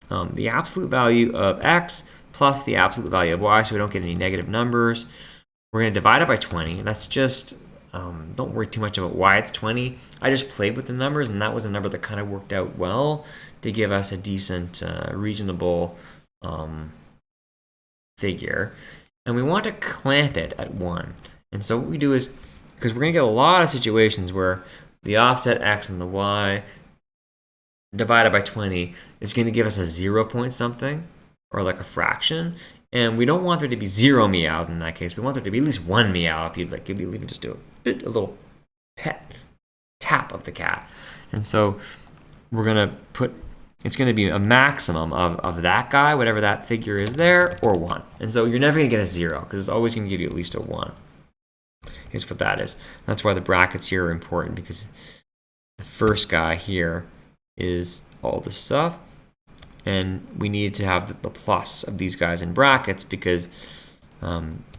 the absolute value of X plus the absolute value of Y so we don't get any negative numbers. We're going to divide it by 20. That's just, don't worry too much about why it's 20. I just played with the numbers, and that was a number that kind of worked out well to give us a decent, reasonable figure. And we want to clamp it at 1. And so what we do is, because we're going to get a lot of situations where the offset X and the Y divided by 20 is going to give us a 0 point something, or like a fraction. And we don't want there to be 0 meows in that case. We want there to be at least 1 meow if you'd like. If you even just do a little pet tap of the cat. And so we're going to put, it's going to be a maximum of that guy, whatever that figure is there, or 1. And so you're never going to get a 0 because it's always going to give you at least a 1. Is what that is. That's why the brackets here are important, because the first guy here is all this stuff. And we need to have the plus of these guys in brackets because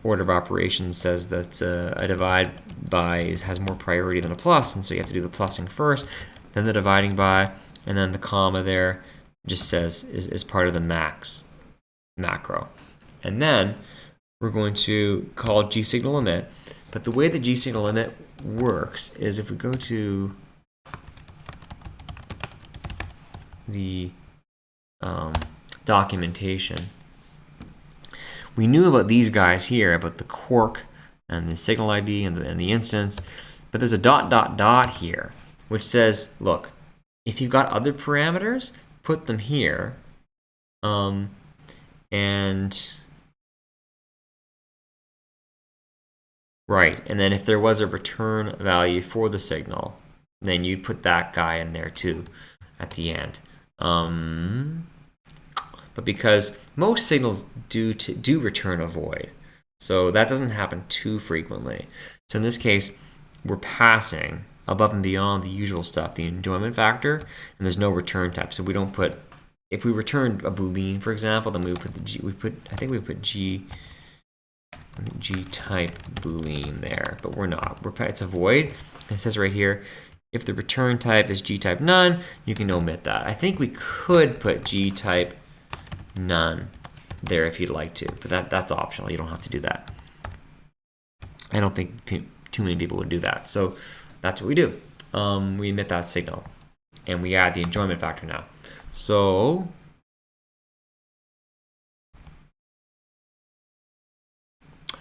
order of operations says that a divide by has more priority than a plus, and so you have to do the plussing first, then the dividing by, and then the comma there just says is part of the max macro. And then we're going to call gsignal emit. But the way the gsignal emit works is if we go to the documentation, we knew about these guys here, about the quark and the signal ID and the instance, but there's a ... here, which says, look, if you've got other parameters, put them here, right, and then if there was a return value for the signal, then you'd put that guy in there too at the end. But because most signals do return a void, so that doesn't happen too frequently. So in this case, we're passing above and beyond the usual stuff, the enjoyment factor, and there's no return type. So we don't put, if we returned a Boolean, for example, then we would put the G, I think we put G type Boolean there, but we're not. It's a void. It says right here, if the return type is G type none, you can omit that. I think we could put G type none there if you'd like to, but that's optional. You don't have to do that. I don't think too many people would do that. So that's what we do. We emit that signal, and we add the enjoyment factor now. So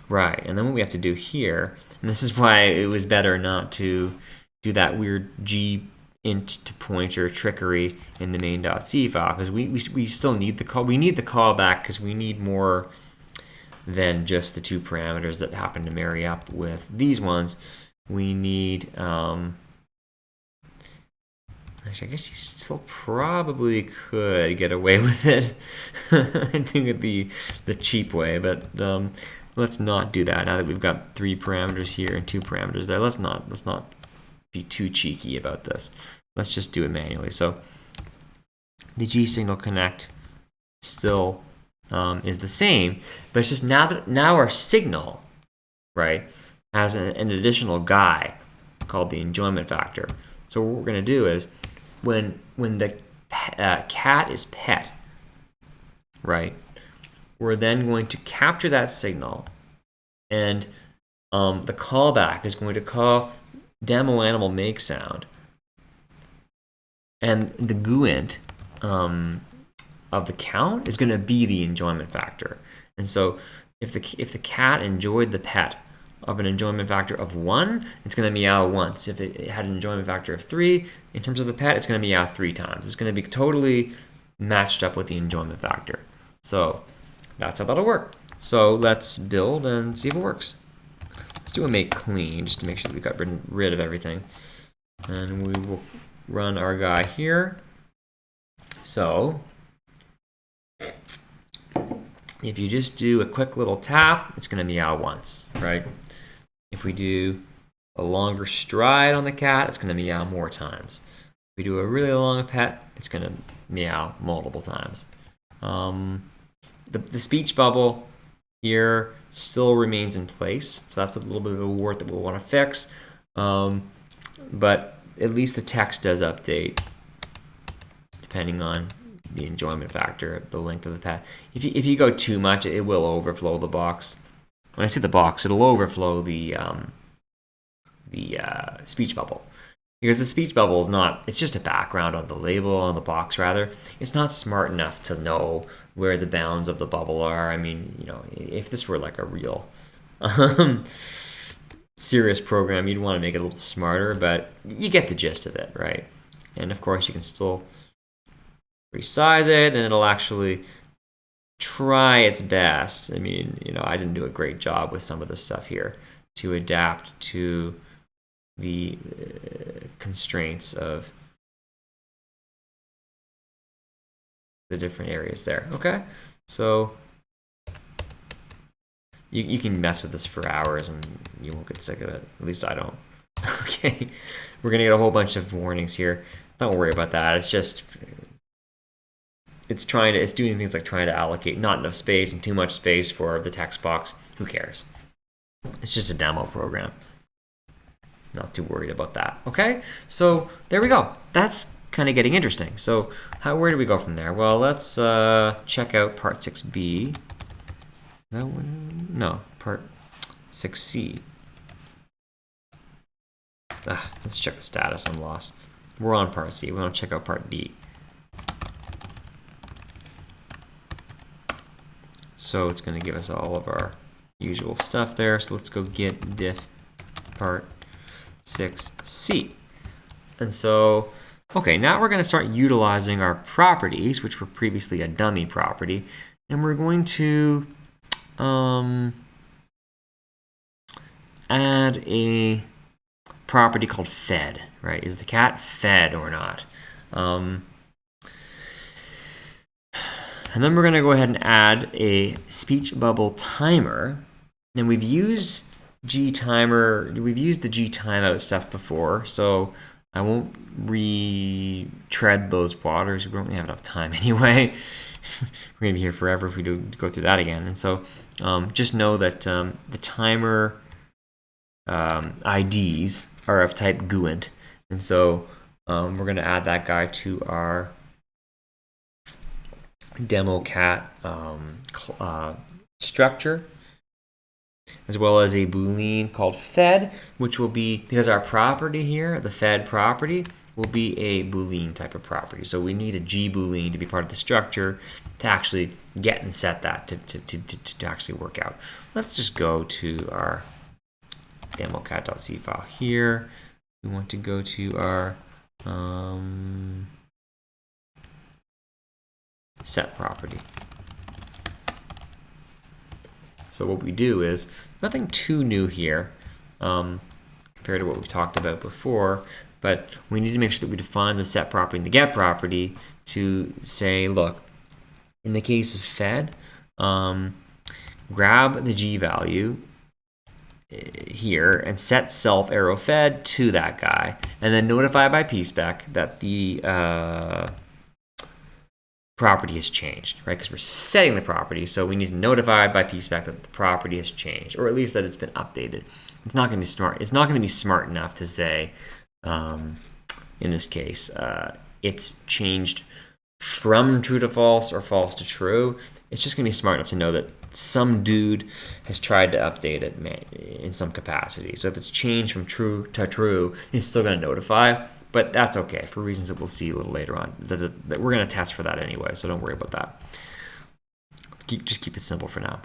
right, and then what we have to do here, and this is why it was better not to do that weird G int to pointer trickery in the main.c file, because we still need the call. We need the callback because we need more than just the 2 parameters that happen to marry up with these ones. We need actually, I guess you still probably could get away with it doing it the cheap way, but let's not do that. Now that we've got 3 parameters here and 2 parameters there, let's not be too cheeky about this. Let's just do it manually. So the G signal connect still is the same, but it's just now our signal, right, has an additional guy called the enjoyment factor. So what we're going to do is when the cat is pet, right, we're then going to capture that signal, and the callback is going to call demo animal make sound, and the GUINT of the count is going to be the enjoyment factor. And so if the cat enjoyed the pet of an enjoyment factor of 1, it's going to meow once. If it had an enjoyment factor of 3, in terms of the pet, it's going to meow 3 times. It's going to be totally matched up with the enjoyment factor. So that's how that'll work. So let's build and see if it works. Let's do a make clean just to make sure that we got rid of everything. And we will run our guy here. So if you just do a quick little tap, it's going to meow once, right? If we do a longer stride on the cat, it's going to meow more times. If we do a really long pet, it's going to meow multiple times. The speech bubble here still remains in place, so that's a little bit of a wart that we'll want to fix. But at least the text does update depending on the enjoyment factor, the length of the pet. If you go too much, it will overflow the box. When I say the box, it'll overflow the speech bubble, because the speech bubble is not, it's just a background on the label, on the box rather. It's not smart enough to know where the bounds of the bubble are. I mean, you know, if this were like a real serious program, you'd want to make it a little smarter, but you get the gist of it, right? And of course, you can still resize it, and it'll actually try its best. I mean, you know, I didn't do a great job with some of the stuff here to adapt to the constraints of the different areas there. Okay, so you can mess with this for hours and you won't get sick of it. At least I don't. Okay, we're gonna get a whole bunch of warnings here. Don't worry about that. It's just it's doing things like trying to allocate not enough space and too much space for the text box. Who cares? It's just a demo program. Not too worried about that. Okay, so there we go. That's kind of getting interesting. So where do we go from there? Well, let's check out part 6b. Is that one? No, part 6c. Let's check the status. I'm lost. We're on part C. We want to check out part B. So it's going to give us all of our usual stuff there. So let's go get diff part 6c. And so, okay, now we're going to start utilizing our properties, which were previously a dummy property. And we're going to add a property called fed, right? Is the cat fed or not? And then we're going to go ahead and add a speech bubble timer. And we've used we've used the G timeout stuff before, so I won't retread those waters. We don't have enough time anyway. We're going to be here forever if we do go through that again. And so just know that the timer IDs are of type GUINT. And so we're going to add that guy to our demo cat structure, as well as a boolean called fed, which will be, because our property here, the fed property, will be a boolean type of property. So we need a G boolean to be part of the structure to actually get and set that to actually work out. Let's just go to our democat.c file here. We want to go to our set property. So what we do is nothing too new here compared to what we've talked about before, but we need to make sure that we define the set property and the get property to say, look, in the case of fed, grab the G value here and set self arrow fed to that guy, and then notify by pspec that the property has changed, right? Because we're setting the property, so we need to notify by pspec that the property has changed, or at least that it's been updated. It's not going to be smart. It's not going to be smart enough to say, in this case, it's changed from true to false or false to true. It's just going to be smart enough to know that some dude has tried to update it in some capacity. So if it's changed from true to true, it's still going to notify, but that's okay for reasons that we'll see a little later on. We're going to test for that anyway, so don't worry about that. Just keep it simple for now.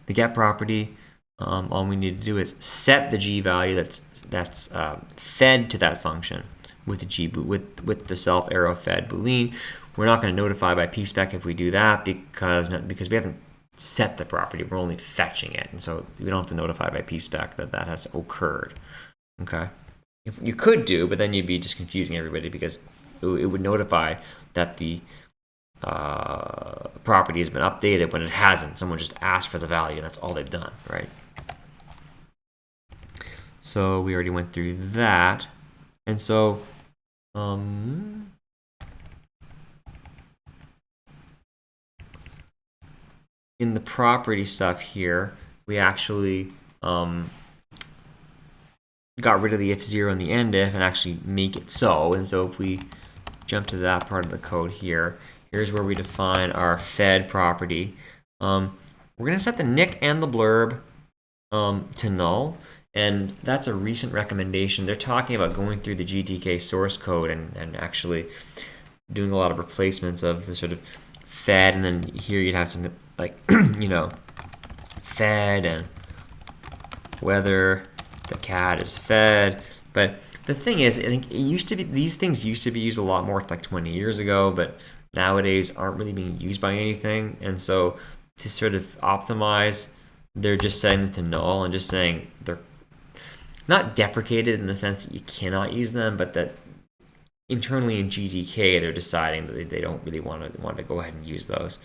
The get property, all we need to do is set the g value that's fed to that function with the self arrow fed boolean. We're not going to notify by pspec if we do that because we haven't set the property. We're only fetching it, and so we don't have to notify by pspec that has occurred. Okay, if you could do, but then you'd be just confusing everybody because it would notify that the property has been updated when it hasn't. Someone just asked for the value. That's all they've done, right? So we already went through that, and so in the property stuff here, we actually got rid of the if zero and the end if and actually make it so. And so if we jump to that part of the code here, here's where we define our fed property. We're going to set the nick and the blurb to null. And that's a recent recommendation. They're talking about going through the GTK source code and actually doing a lot of replacements of the sort of fed, and then here you'd have some like, fed and whether the cat is fed. But the thing is, I think these things used to be used a lot more like 20 years ago, but nowadays aren't really being used by anything. And so to sort of optimize, they're just setting them to null and just saying they're not deprecated in the sense that you cannot use them, but that internally in GTK, they're deciding that they don't really want to go ahead and use those.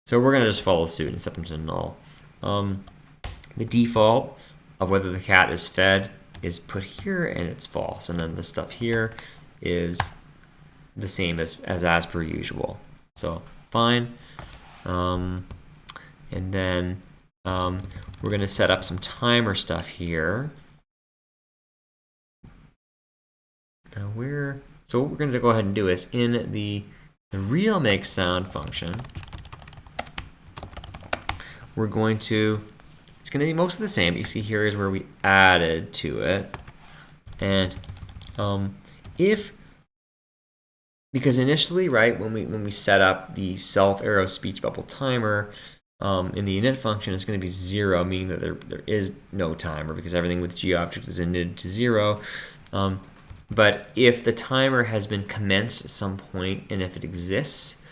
So we're going to just follow suit and set them to null. The default of whether the cat is fed is put here, and it's false. And then the stuff here is the same as per usual. So fine. And then we're going to set up some timer stuff here. Now so what we're going to go ahead and do is in the real make sound function, we're going to, it's going to be mostly the same. You see here is where we added to it. And because initially, right, when we set up the self arrow speech bubble timer in the init function, it's going to be 0, meaning that there is no timer because everything with GObject is init to 0. But if the timer has been commenced at some point, and if it exists,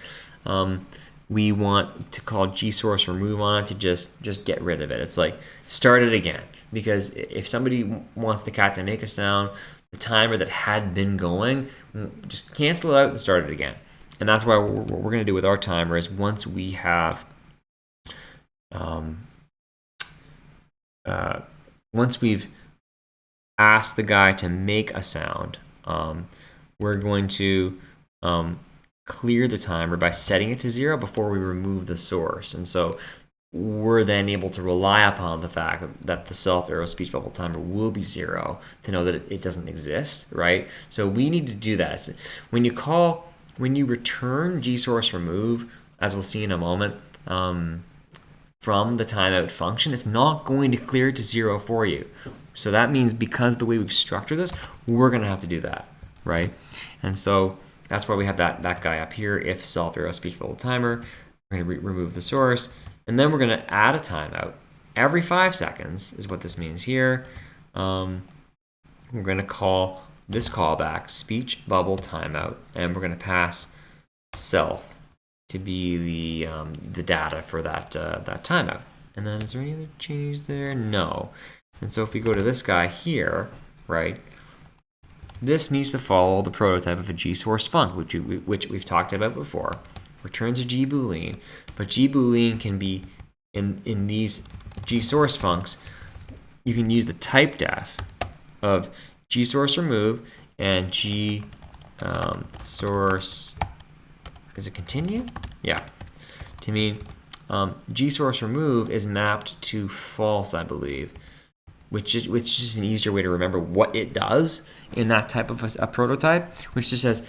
we want to call gsource remove on it to just get rid of it. It's like start it again, because if somebody wants the cat to make a sound, the timer that had been going, just cancel it out and start it again. And that's why what we're going to do with our timer is once we have once we've asked the guy to make a sound, we're going to clear the timer by setting it to 0 before we remove the source. And so we're then able to rely upon the fact that the self arrow speech bubble timer will be 0 to know that it doesn't exist, right? So we need to do that. When you return gsource remove, as we'll see in a moment, from the timeout function, it's not going to clear it to 0 for you. So that means because the way we've structured this, we're going to have to do that, right? And so that's why we have that guy up here, if self arrow speech bubble timer. We're going to remove the source, and then we're going to add a timeout every 5 seconds is what this means here. We're going to call this callback speech bubble timeout, and we're going to pass self to be the data for that timeout. And then is there any other change there? No. And so if we go to this guy here, right, this needs to follow the prototype of a gsource func, which we've talked about before. Returns a gboolean, but gboolean can be in these gsource funcs. you can use the type def of gsource remove and source, is it continue? Yeah, to mean gsource remove is mapped to false, I believe, which is just an easier way to remember what it does in that type of a prototype, which just says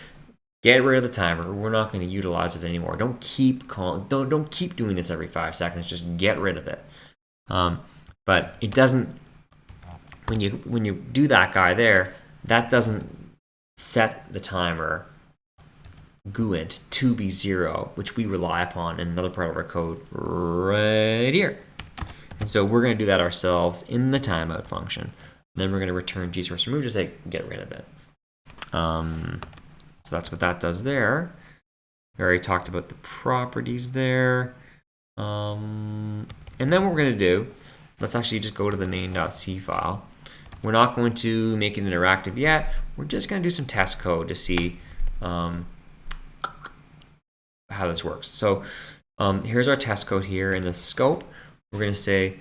get rid of the timer. We're not going to utilize it anymore. Don't keep doing this every 5 seconds. Just get rid of it. But it doesn't. When you do that guy there, that doesn't set the timer GUINT to be 0, which we rely upon in another part of our code right here. And so we're going to do that ourselves in the timeout function. Then we're going to return gsource remove to say get rid of it. So that's what that does there. We already talked about the properties there. And then what we're going to do, let's actually just go to the main.c file. We're not going to make it interactive yet. We're just going to do some test code to see how this works. So here's our test code here in the scope. We're going to say,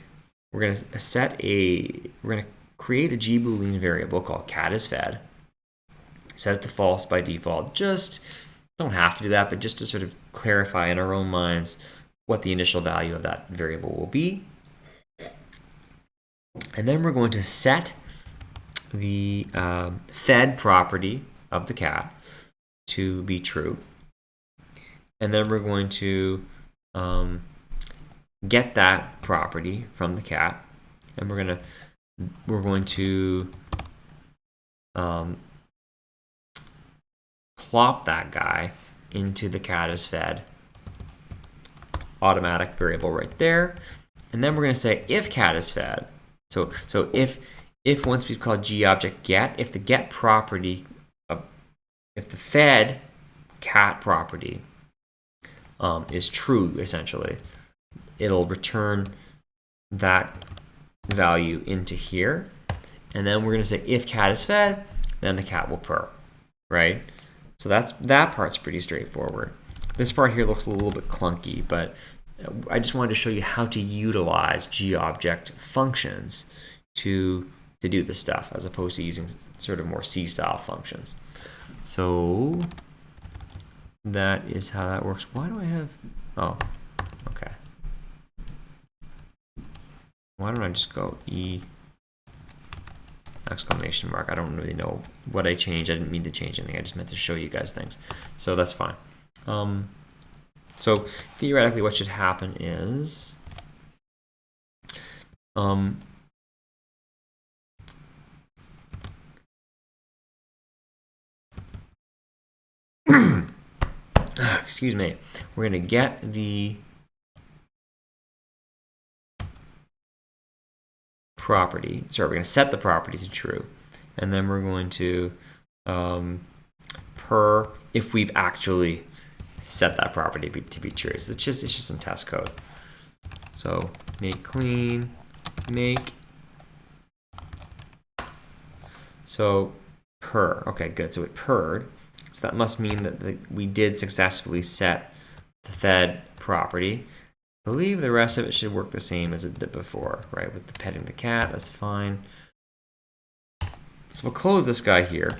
we're going to create a gboolean variable called cat is fed. Set it to false by default. Just don't have to do that, but just to sort of clarify in our own minds what the initial value of that variable will be. And then we're going to set the fed property of the cat to be true. And then we're going to get that property from the cat, and we're going to plop that guy into the cat is fed automatic variable right there. And then we're going to say if cat is fed. So if once we've called GObject get, if the get property, if the fed cat property is true, essentially, it'll return that value into here. And then we're going to say if cat is fed, then the cat will purr, right? So that part's pretty straightforward. This part here looks a little bit clunky, but I just wanted to show you how to utilize GObject functions to do this stuff, as opposed to using sort of more C-style functions. So that is how that works. Why do I have, oh, okay. Why don't I just go E exclamation mark? I don't really know what I changed. I didn't mean to change anything. I just meant to show you guys things. So that's fine. So theoretically what should happen is excuse me, we're going to get the property, sorry, we're going to set the property to true, and then we're going to purr if we've actually set that property to be true. So it's just some test code. So make clean, make, so purr. Okay, good. So it purred. So that must mean that we did successfully set the fed property. I believe the rest of it should work the same as it did before, right? With the petting the cat, that's fine. So we'll close this guy here.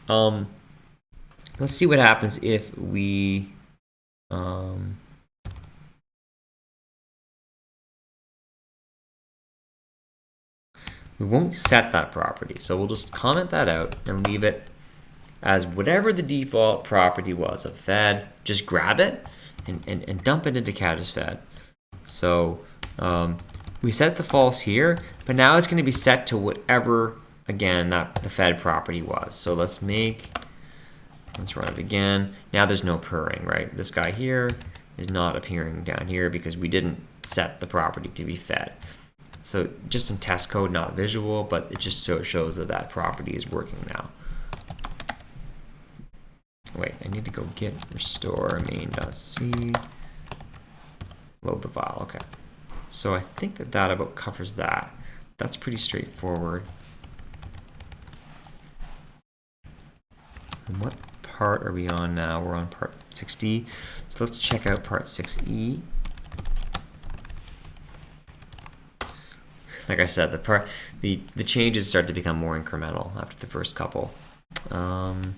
Let's see what happens if we we won't set that property. So we'll just comment that out and leave it as whatever the default property was of fed. Just grab it and dump it into cat is fed. So we set it to false here, but now it's going to be set to whatever, again, that the fed property was. So let's run it again. Now there's no purring, right? This guy here is not appearing down here because we didn't set the property to be fed. So just some test code, not visual, but it just shows that that property is working now. Wait, I need to go git restore main.c, load the file. Okay, so I think that about covers that. That's pretty straightforward. And what part are we on now? We're on part 6D. So let's check out part 6E. like I said, the changes start to become more incremental after the first couple. Fine.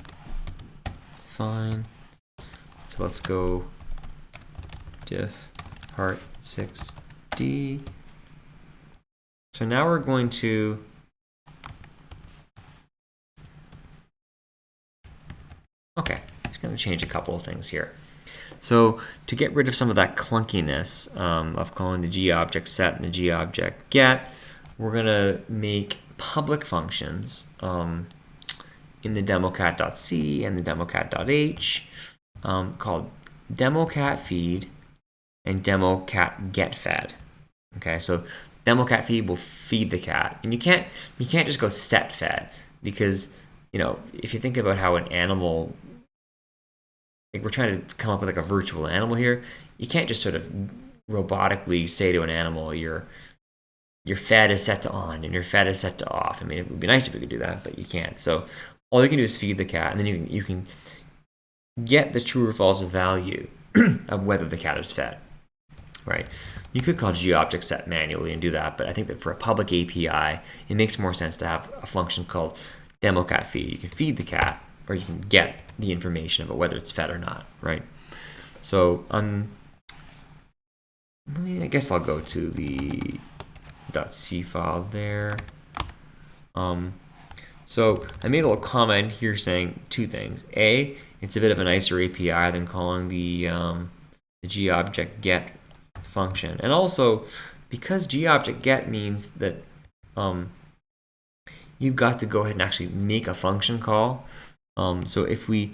So let's go diff part 6D. So now we're going to just going to change a couple of things here. So to get rid of some of that clunkiness of calling the GObject set and the GObject get, we're going to make public functions in the democat.c and the democat.h called democat feed and democat get fed. Okay, so democat feed will feed the cat, and you can't just go set fed, because if you think about how an animal, like we're trying to come up with like a virtual animal here, you can't just sort of robotically say to an animal your fed is set to on and your fed is set to off. I mean, it would be nice if we could do that, but you can't. So all you can do is feed the cat, and then you can get the true or false value of whether the cat is fed, right? You could call GObject set manually and do that, but I think that for a public API, it makes more sense to have a function called democat feed. You can feed the cat, or you can get the information about whether it's fed or not, right? So I guess I'll go to the .c file there. So I made a little comment here saying two things. A, it's a bit of a nicer API than calling the GObject get function, and also because GObject get means that you've got to go ahead and actually make a function call. So if we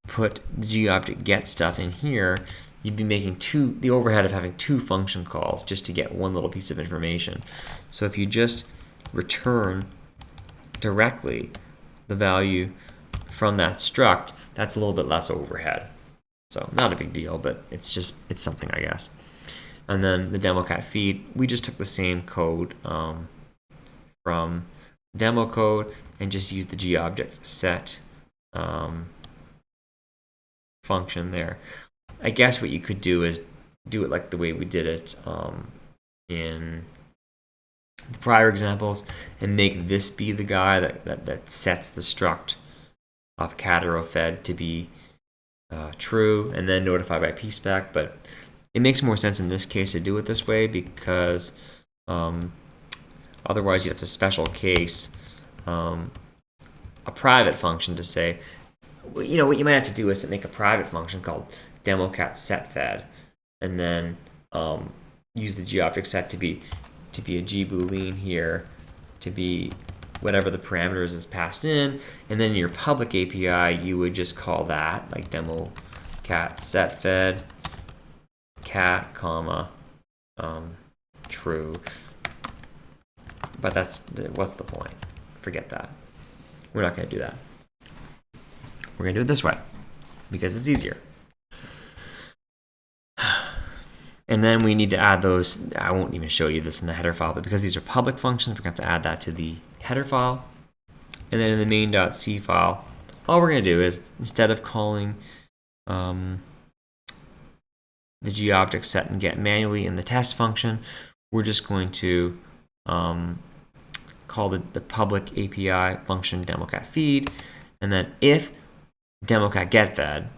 put the GObject get stuff in here, you'd be making the overhead of having two function calls just to get one little piece of information. So if you just return directly the value from that struct, that's a little bit less overhead. So not a big deal, but it's something, I guess. And then the democat feed, we just took the same code from demo code and just used the GObject set function there. I guess what you could do is do it like the way we did it in the prior examples, and make this be the guy that sets the struct of cat arrow fed to be true, and then notify by pspec. But it makes more sense in this case to do it this way, because otherwise you have to special case a private function to say, what you might have to do is to make a private function called democat set fed, and then use the GObject set to be a gboolean here, to be whatever the parameters is passed in, and then in your public API you would just call that like democat set fed cat comma true. But what's the point? Forget that. We're not going to do that. We're going to do it this way because it's easier. And then we need to add those. I won't even show you this in the header file, but because these are public functions, we're going to have to add that to the header file. And then in the main.c file, all we're going to do is, instead of calling the GObject set and get manually in the test function, we're just going to call the public API function democat feed, and then if democat get fed,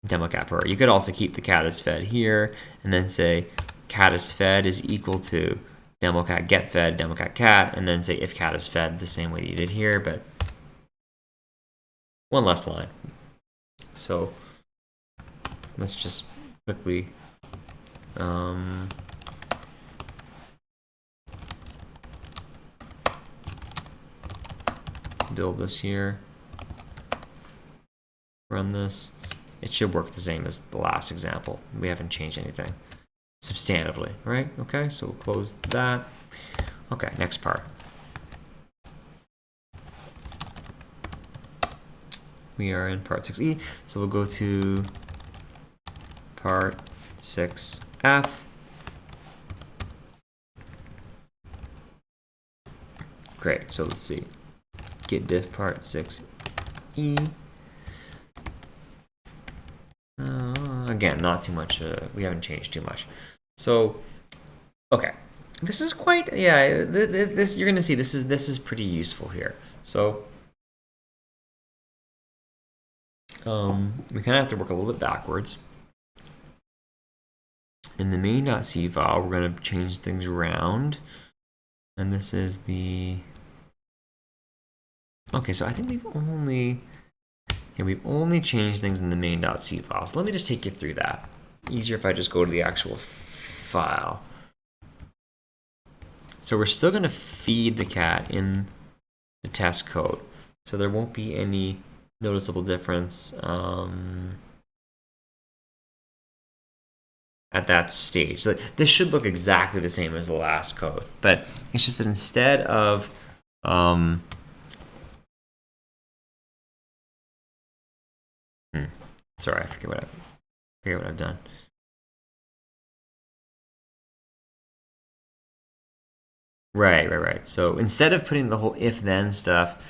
democat per. You could also keep the cat is fed here, and then say cat is fed is equal to democat get fed democat cat, and then say if cat is fed the same way you did here, but one less line. So let's just quickly build this here, run this. It should work the same as the last example. We haven't changed anything substantively, right? Okay, so we'll close that. Okay, next part. We are in part 6e, so we'll go to part 6f. Great, so let's see. Git diff part 6e. Again, not too much. We haven't changed too much. So, okay. This is quite, yeah, this, you're gonna see this is pretty useful here. So we kind of have to work a little bit backwards. In the main.c file, we're gonna change things around, and this is the, okay, so I think we've only changed things in the main.c file. So let me just take you through that. Easier if I just go to the actual file. So we're still going to feed the cat in the test code. So there won't be any noticeable difference at that stage. So this should look exactly the same as the last code. But it's just that instead of sorry, I forget what I've done. Right. So instead of putting the whole if-then stuff,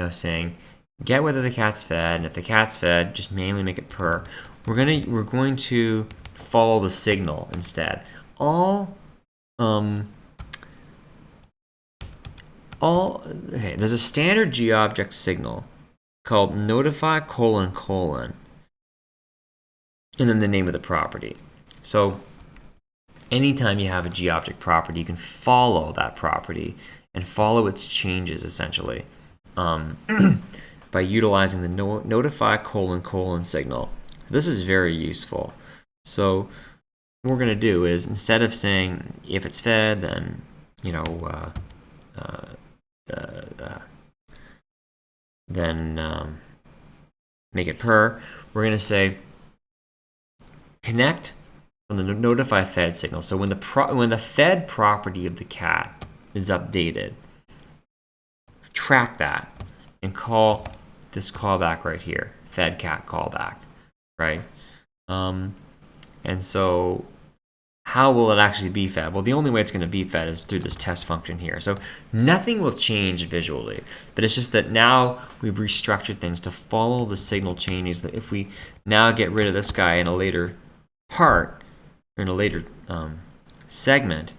saying get whether the cat's fed, and if the cat's fed, just manually make it purr. We're going to follow the signal instead. Okay, there's a standard GObject signal called notify : and then the name of the property. So anytime you have a GObject property, you can follow that property and follow its changes, essentially, by utilizing the notify : signal. This is very useful. So what we're going to do is, instead of saying if it's fed, then, make it purr, we're going to say connect on the notify fed signal. So when the fed property of the cat is updated, track that and call this callback right here, fed cat callback, right? And so how will it actually be fed? Well, the only way it's going to be fed is through this test function here. So nothing will change visually, but it's just that now we've restructured things to follow the signal changes. That if we now get rid of this guy in a later part, or in a later segment,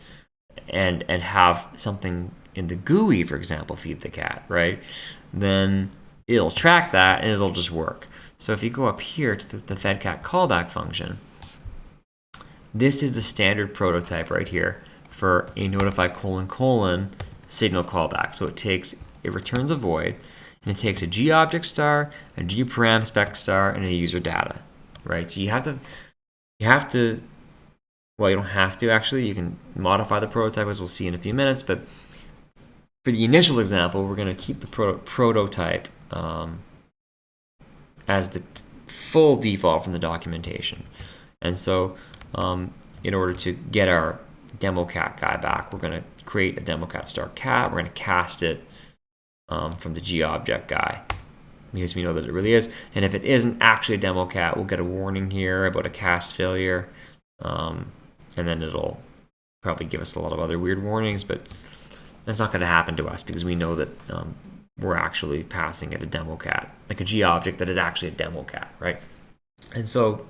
and have something in the GUI, for example, feed the cat, right? Then it'll track that and it'll just work. So if you go up here to the fedcat callback function, this is the standard prototype right here for a notify : signal callback. So it returns a void, and it takes a GObject star, a gparam spec star, and a user data, right? So you have to, well, you don't have to actually. You can modify the prototype, as we'll see in a few minutes. But for the initial example, we're going to keep the prototype as the full default from the documentation. And so in order to get our demo cat guy back, we're going to create a demo cat star cat. We're going to cast it from the GObject guy, because we know that it really is. And if it isn't actually a demo cat, we'll get a warning here about a cast failure. And then it'll probably give us a lot of other weird warnings, but that's not going to happen to us because we know that we're actually passing it a demo cat, like a GObject that is actually a demo cat, right? And so,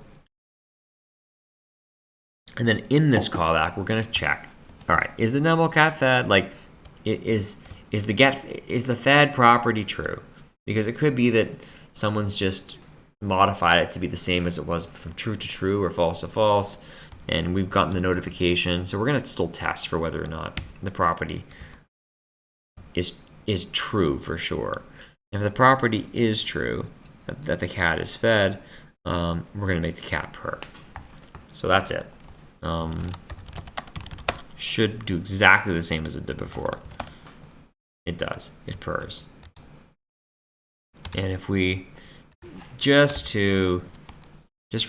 and then in this callback, we're going to check, all right, is the demo cat fed? Like, is the fed property true? Because it could be that someone's just modified it to be the same as it was from true to true or false to false, and we've gotten the notification. So we're going to still test for whether or not the property is true for sure. If the property is true, that the cat is fed, we're going to make the cat purr. So that's it. Should do exactly the same as it did before. It does. It purrs. And if we, just for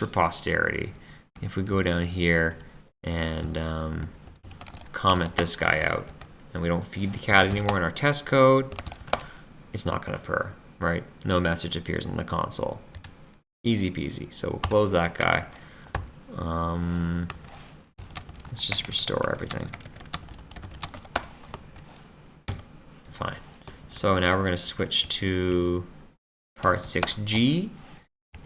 posterity, if we go down here and comment this guy out, and we don't feed the cat anymore in our test code, it's not going to purr, right? No message appears in the console. Easy peasy. So we'll close that guy. Let's just restore everything. Fine. So now we're going to switch to part 6G,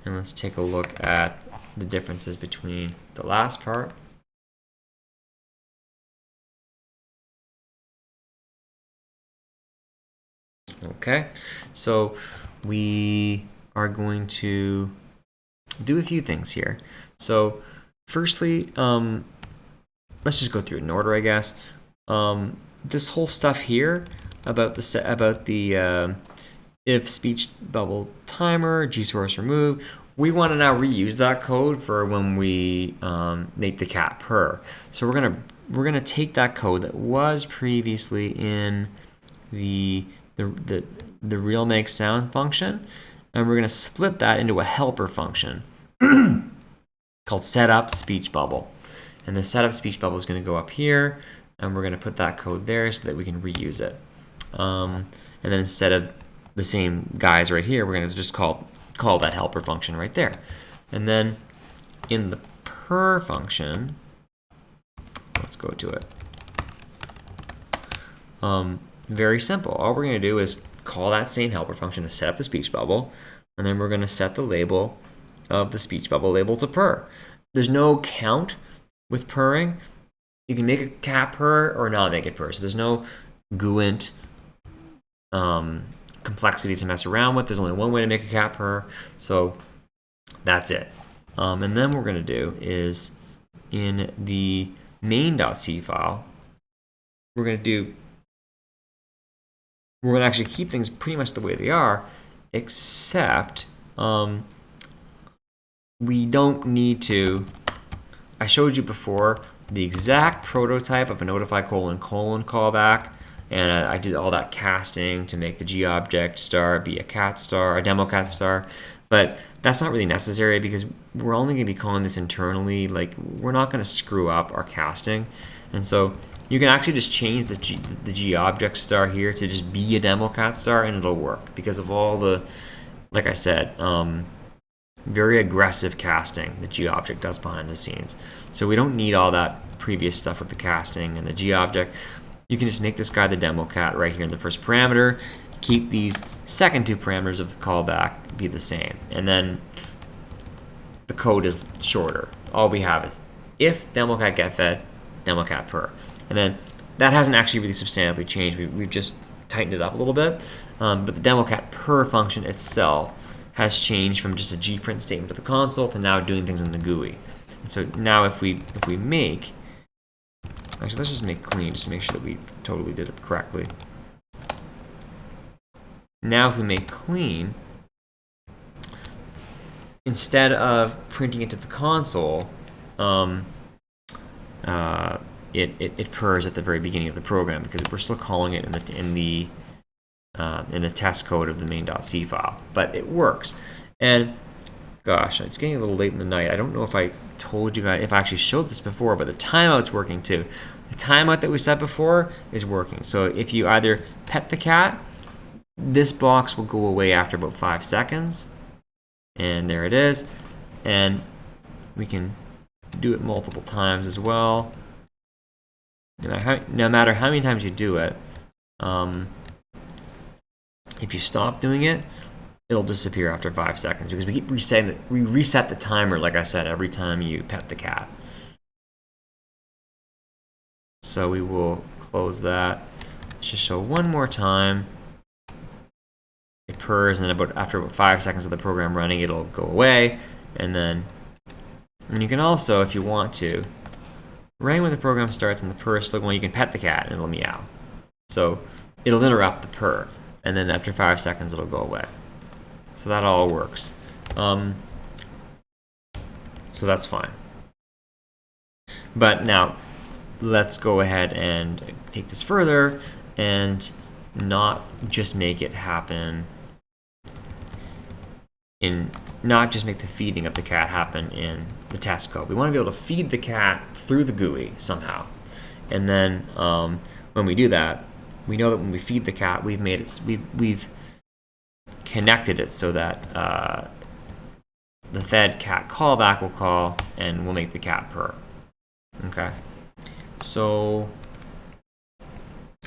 and let's take a look at the differences between the last part Okay, so we are going to do a few things here. So firstly, let's just go through it in order, I guess. This whole stuff here about the if speech bubble timer, gsource remove, we want to now reuse that code for when we make the cat purr. So we're gonna take that code that was previously in the real make sound function, and we're gonna split that into a helper function called setup speech bubble. And the setup speech bubble is going to go up here, and we're going to put that code there so that we can reuse it. And then instead of the same guys right here, we're going to just call that helper function right there. And then in the per function, let's go to it. Very simple. All we're going to do is call that same helper function to set up the speech bubble, and then we're going to set the label of the speech bubble label to purr. There's no count with purring. You can make a cat purr or not make it purr. So there's no GUINT complexity to mess around with. There's only one way to make a cat purr. So that's it. And then what we're going to do is in the main.c file, we're going to actually keep things pretty much the way they are, except we don't need to. I showed you before the exact prototype of a notify : callback, and I did all that casting to make the GObject star be a cat star, a demo cat star, but that's not really necessary because we're only going to be calling this internally. Like, we're not going to screw up our casting, and so you can actually just change the GObject star here to just be a demo cat star, and it'll work because of all the, like I said, very aggressive casting that GObject does behind the scenes. So we don't need all that previous stuff with the casting and the GObject. You can just make this guy the demo cat right here in the first parameter, keep these second two parameters of the callback be the same, and then the code is shorter. All we have is if demo cat get fed, demo cat purr. And then that hasn't actually really substantially changed. We've just tightened it up a little bit, but the demo cat purr function itself has changed from just a gprint statement to the console to now doing things in the GUI. And so now if we make, actually let's just make clean just to make sure that we totally did it correctly. Now if we make clean, instead of printing it to the console, it purrs at the very beginning of the program because we're still calling it in the test code of the main.c file, but it works. And gosh, it's getting a little late in the night. I don't know if I told you guys, if I actually showed this before, but the timeout's working too. The timeout that we set before is working. So if you either pet the cat, this box will go away after about 5 seconds, and there it is. And we can do it multiple times as well. No matter how many times you do it, if you stop doing it, it'll disappear after 5 seconds because we keep resetting it. We reset the timer, like I said, every time you pet the cat. So we will close that. Let's just show one more time. It purrs, and then after about 5 seconds of the program running, it'll go away. And you can also, if you want to, right when the program starts and the purr is still going, you can pet the cat and it'll meow. So it'll interrupt the purr, and then after 5 seconds it'll go away. So that all works. So that's fine. But now let's go ahead and take this further and not just make it happen not just make the feeding of the cat happen in the test code. We want to be able to feed the cat through the GUI somehow. And then when we do that, we know that when we feed the cat, we've connected it so that the fed cat callback will call and we'll make the cat purr. Okay. So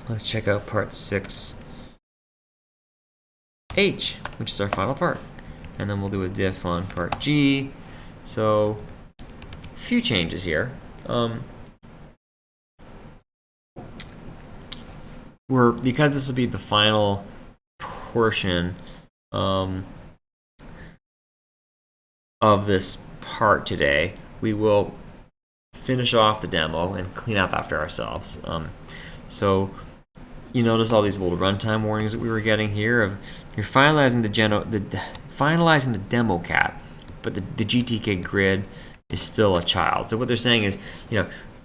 let's check out part 6H, which is our final part. And then we'll do a diff on part G. So a few changes here. Because this will be the final portion of this part today. We will finish off the demo and clean up after ourselves. So you notice all these little runtime warnings that we were getting here of you're finalizing finalizing the demo cat, but the GTK grid is still a child. So what they're saying is,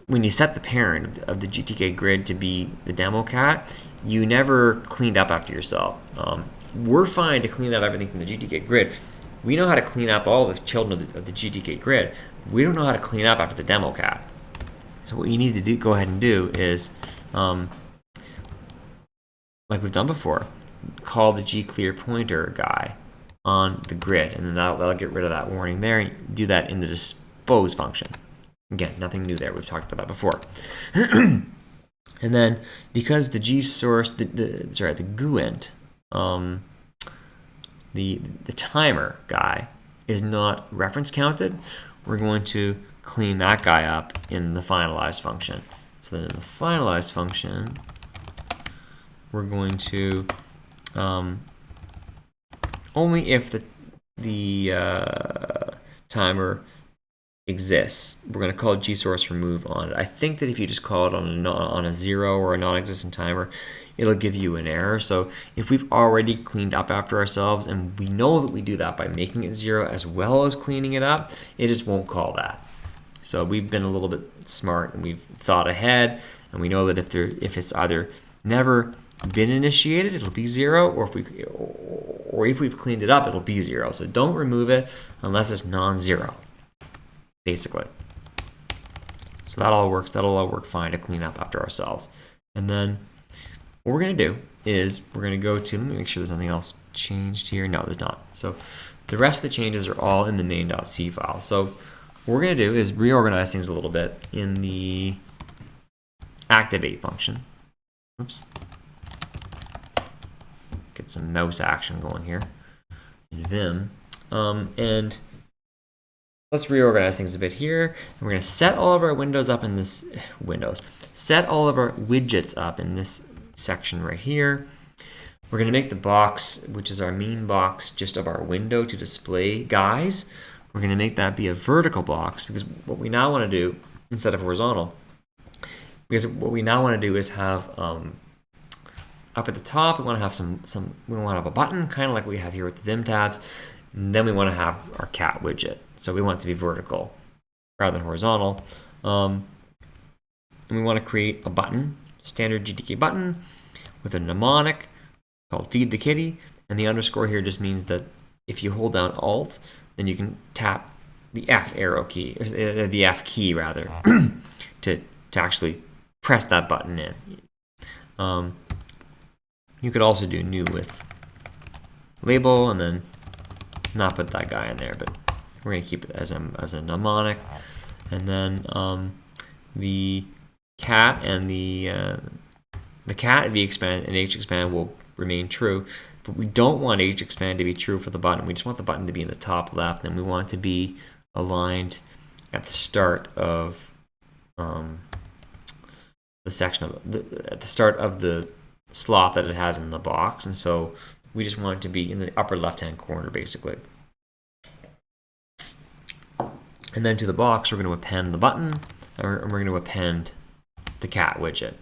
when you set the parent of the GTK grid to be the demo cat, you never cleaned up after yourself. We're fine to clean up everything from the GTK grid. We know how to clean up all the children of the GTK grid. We don't know how to clean up after the demo cat. So what you need to go ahead and do is, like we've done before, call the gclear pointer guy on the grid, and then that'll get rid of that warning there. And do that in the dispose function. Again, nothing new there. We've talked about that before. And then because the gsource, the GUINT, the timer guy is not reference counted, we're going to clean that guy up in the finalize function. So then in the finalize function, we're going to only if the timer exists, we're going to call gsource remove on it. I think that if you just call it on a 0 or a non-existent timer, it'll give you an error. So if we've already cleaned up after ourselves, and we know that we do that by making it 0 as well as cleaning it up, it just won't call that. So we've been a little bit smart, and we've thought ahead, and we know that if it's either never been initiated, it'll be 0, or if we've cleaned it up, it'll be 0. So don't remove it unless it's non-zero, basically. So that'll all work fine to clean up after ourselves. And then what we're going to do is we're going to go to, let me make sure there's nothing else changed here. No, there's not. So the rest of the changes are all in the main.c file. So what we're going to do is reorganize things a little bit in the activate function. Oops. Get some mouse action going here in Vim. And let's reorganize things a bit here. And we're going to set all of our windows up in this set all of our widgets up in this section right here. We're going to make the box, which is our main box, just of our window to display guys. We're going to make that be a vertical box, because what we now want to do, instead of horizontal, because what we now want to do is have up at the top, we want to have we want to have a button, kind of like we have here with the Vim tabs. And then we want to have our cat widget. So we want it to be vertical rather than horizontal. And we want to create a button, standard GTK button, with a mnemonic called feed the kitty. And the underscore here just means that if you hold down Alt, then you can tap the F arrow key, or the F key rather, to actually press that button in. You could also do new with label and then not put that guy in there, but we're going to keep it as a mnemonic. And then the cat and the cat vexpand and hexpand will remain true, but we don't want hexpand to be true for the button. We just want the button to be in the top left, and we want it to be aligned at the start of the section at the start of the slot that it has in the box, and so we just want it to be in the upper left-hand corner, basically. And then to the box, we're going to append the button, and we're going to append the cat widget.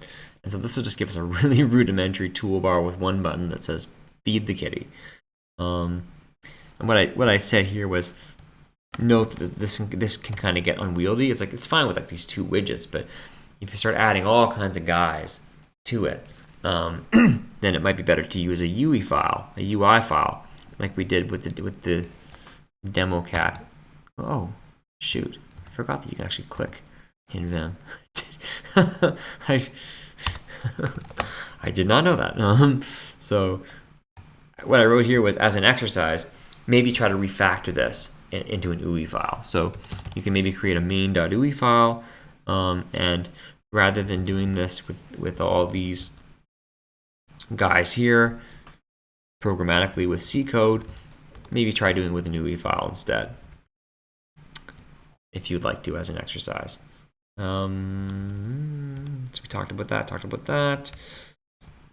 And so this will just give us a really rudimentary toolbar with one button that says feed the kitty. And what I said here was, note that this can kind of get unwieldy. It's fine with like these two widgets, but if you start adding all kinds of guys to it, then it might be better to use a UI file, like we did with the demo cat. Oh, shoot! I forgot that you can actually click in Vim. I did not know that. So what I wrote here was, as an exercise, maybe try to refactor this into an UI file. So you can maybe create a main.ui file, and rather than doing this with all these guys here programmatically with C code, maybe try doing it with an UI file instead, if you'd like to, as an exercise. So we talked about that, talked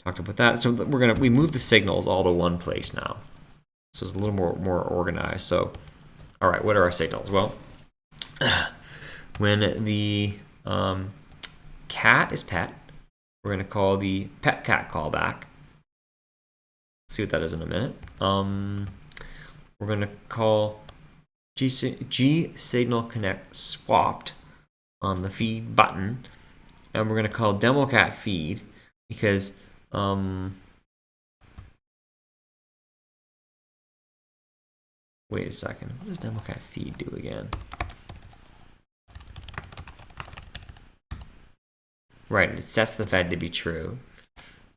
talked about that. So we move the signals all to one place now. So it's a little more organized. So, all right, what are our signals? Well, when the cat is pet, we're going to call the pet cat callback. See what that is in a minute. We're going to call G signal connect swapped on the feed button, and we're going to call demo cat feed because wait a second, what does demo cat feed do again? Right, it sets the fed to be true,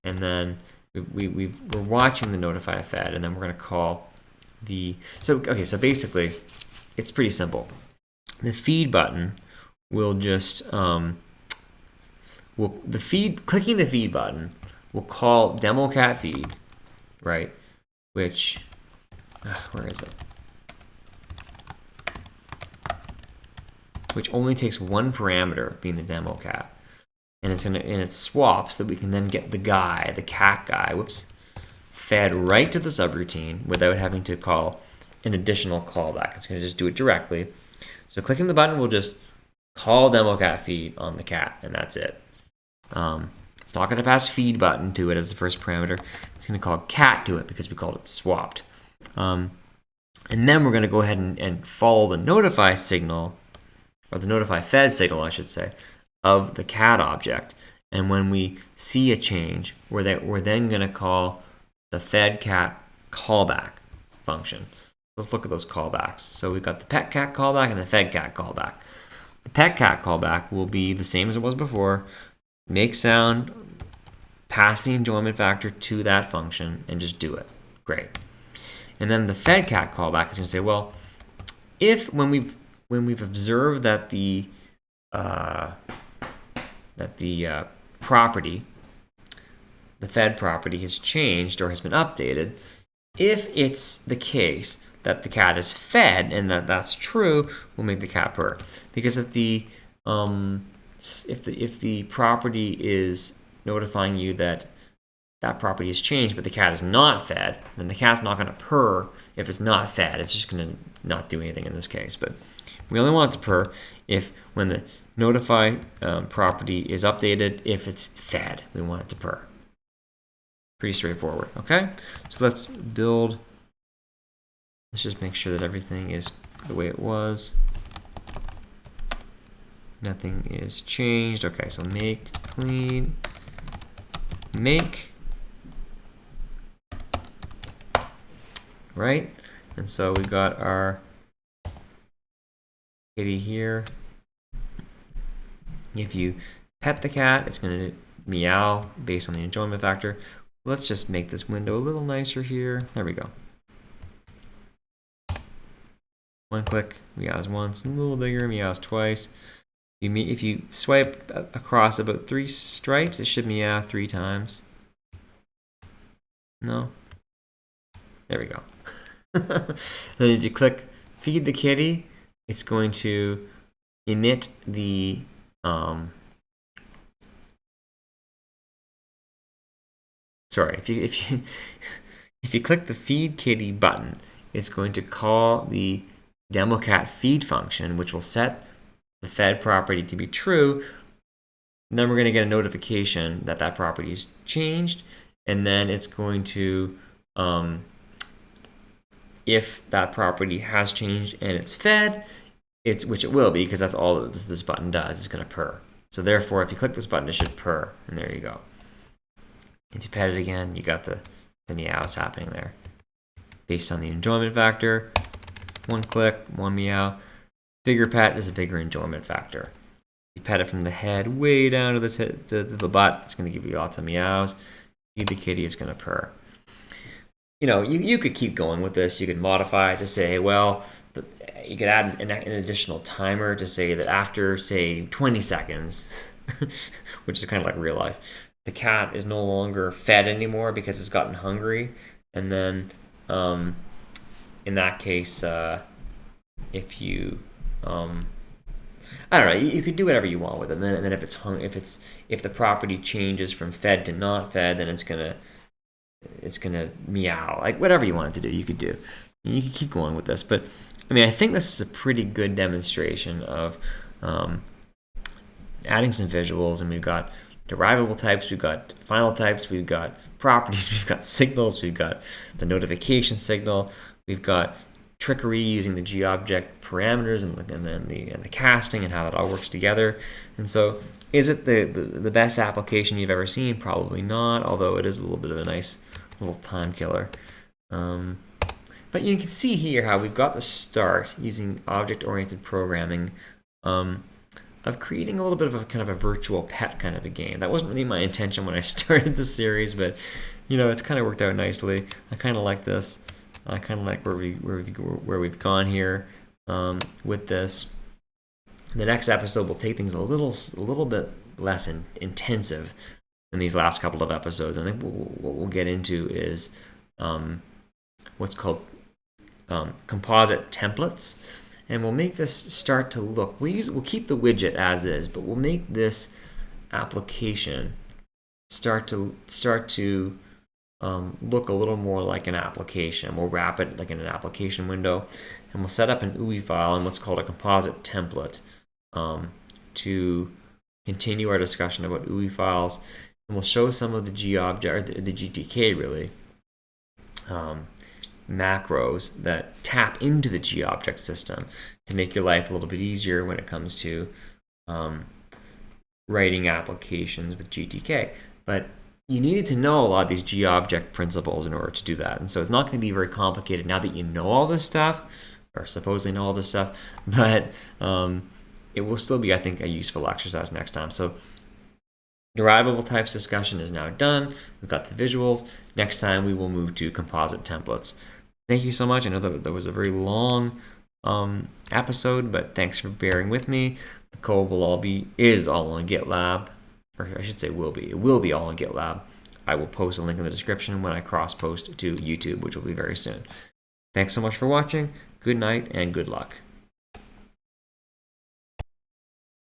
and then we're watching the notify fed, and then we're going to call the so basically it's pretty simple. The feed button will just clicking the feed button will call demo cat feed, right? Which where is it? Which only takes one parameter, being the demo cat. And it swaps that we can then get the cat guy, fed right to the subroutine without having to call an additional callback. It's going to just do it directly. So clicking the button will just call demo cat feed on the cat, and that's it. It's not going to pass feed button to it as the first parameter. It's going to call cat to it because we called it swapped. And then we're going to go ahead and follow the notify signal, or the notify fed signal, I should say, of the cat object. And when we see a change, we're then going to call the fed cat callback function. Let's look at those callbacks. So we've got the pet cat callback and the fed cat callback. The pet cat callback will be the same as it was before. Make sound, pass the enjoyment factor to that function, and just do it. Great. And then the fed cat callback is going to say, well, if when we've observed that the property, the fed property, has changed or has been updated, if it's the case that the cat is fed and that's true, we'll make the cat purr. Because if the property is notifying you that property has changed but the cat is not fed, then the cat's not going to purr if it's not fed. It's just going to not do anything in this case. But we only want it to purr if when the notify property is updated, if it's fed, we want it to purr. Pretty straightforward. Okay, so let's build. Let's just make sure that everything is the way it was. Nothing is changed. Okay, so make clean make, right? And so we got our kitty here. If you pet the cat, it's going to meow based on the enjoyment factor. Let's just make this window a little nicer here. There we go. One click, meows once, a little bigger, meows twice. If you swipe across about 3 stripes, it should meow 3 times. No? There we go. Then if you click feed the kitty, it's going to emit the sorry, if you click the feed kitty button, it's going to call the demo cat feed function, which will set the fed property to be true. And then we're going to get a notification that that property is changed, and then it's going to if that property has changed and it's fed, which it will be because that's all that this button does, is going to purr. So therefore, if you click this button, it should purr, and there you go. If you pet it again, you got the meows happening there. Based on the enjoyment factor, 1 click, 1 meow. Bigger pet is a bigger enjoyment factor. You pet it from the head way down to the butt, it's going to give you lots of meows. Feed the kitty, it's going to purr. You know, you could keep going with this. You could modify it to say, well, you could add an additional timer to say that after, say, 20 seconds, which is kind of like real life, the cat is no longer fed anymore because it's gotten hungry. And then in that case, if you I don't know. You could do whatever you want with it. And then if the property changes from fed to not fed, then it's gonna meow. Like whatever you want it to do, you could do. You can keep going with this, but I mean, I think this is a pretty good demonstration of adding some visuals, and we've got derivable types, we've got final types, we've got properties, we've got signals, we've got the notification signal, we've got trickery using the GObject parameters and then the casting and how that all works together. And so, is it the best application you've ever seen? Probably not, although it is a little bit of a nice little time killer. But you can see here how we've got the start using object-oriented programming of creating a little bit of a kind of a virtual pet kind of a game. That wasn't really my intention when I started the series, but it's kind of worked out nicely. I kind of like this. I kind of like where we've gone here with this. The next episode will take things a little bit less intensive than these last couple of episodes. I think what we'll get into is what's called composite templates, and we'll make this start to look. We'll keep the widget as is, but we'll make this application start to look a little more like an application. We'll wrap it like in an application window, and we'll set up an UI file and what's called a composite template to continue our discussion about UI files. And we'll show some of the GObject, or the GTK really, macros that tap into the GObject system to make your life a little bit easier when it comes to writing applications with GTK. But you needed to know a lot of these GObject principles in order to do that. And so it's not going to be very complicated now that you know all this stuff, or supposedly know all this stuff, but it will still be, I think, a useful exercise next time. So derivable types discussion is now done. We've got the visuals. Next time we will move to composite templates. Thank you so much. I know that was a very long episode, but thanks for bearing with me. The code is all on GitLab, or I should say will be. It will be all on GitLab. I will post a link in the description when I cross-post to YouTube, which will be very soon. Thanks so much for watching. Good night and good luck.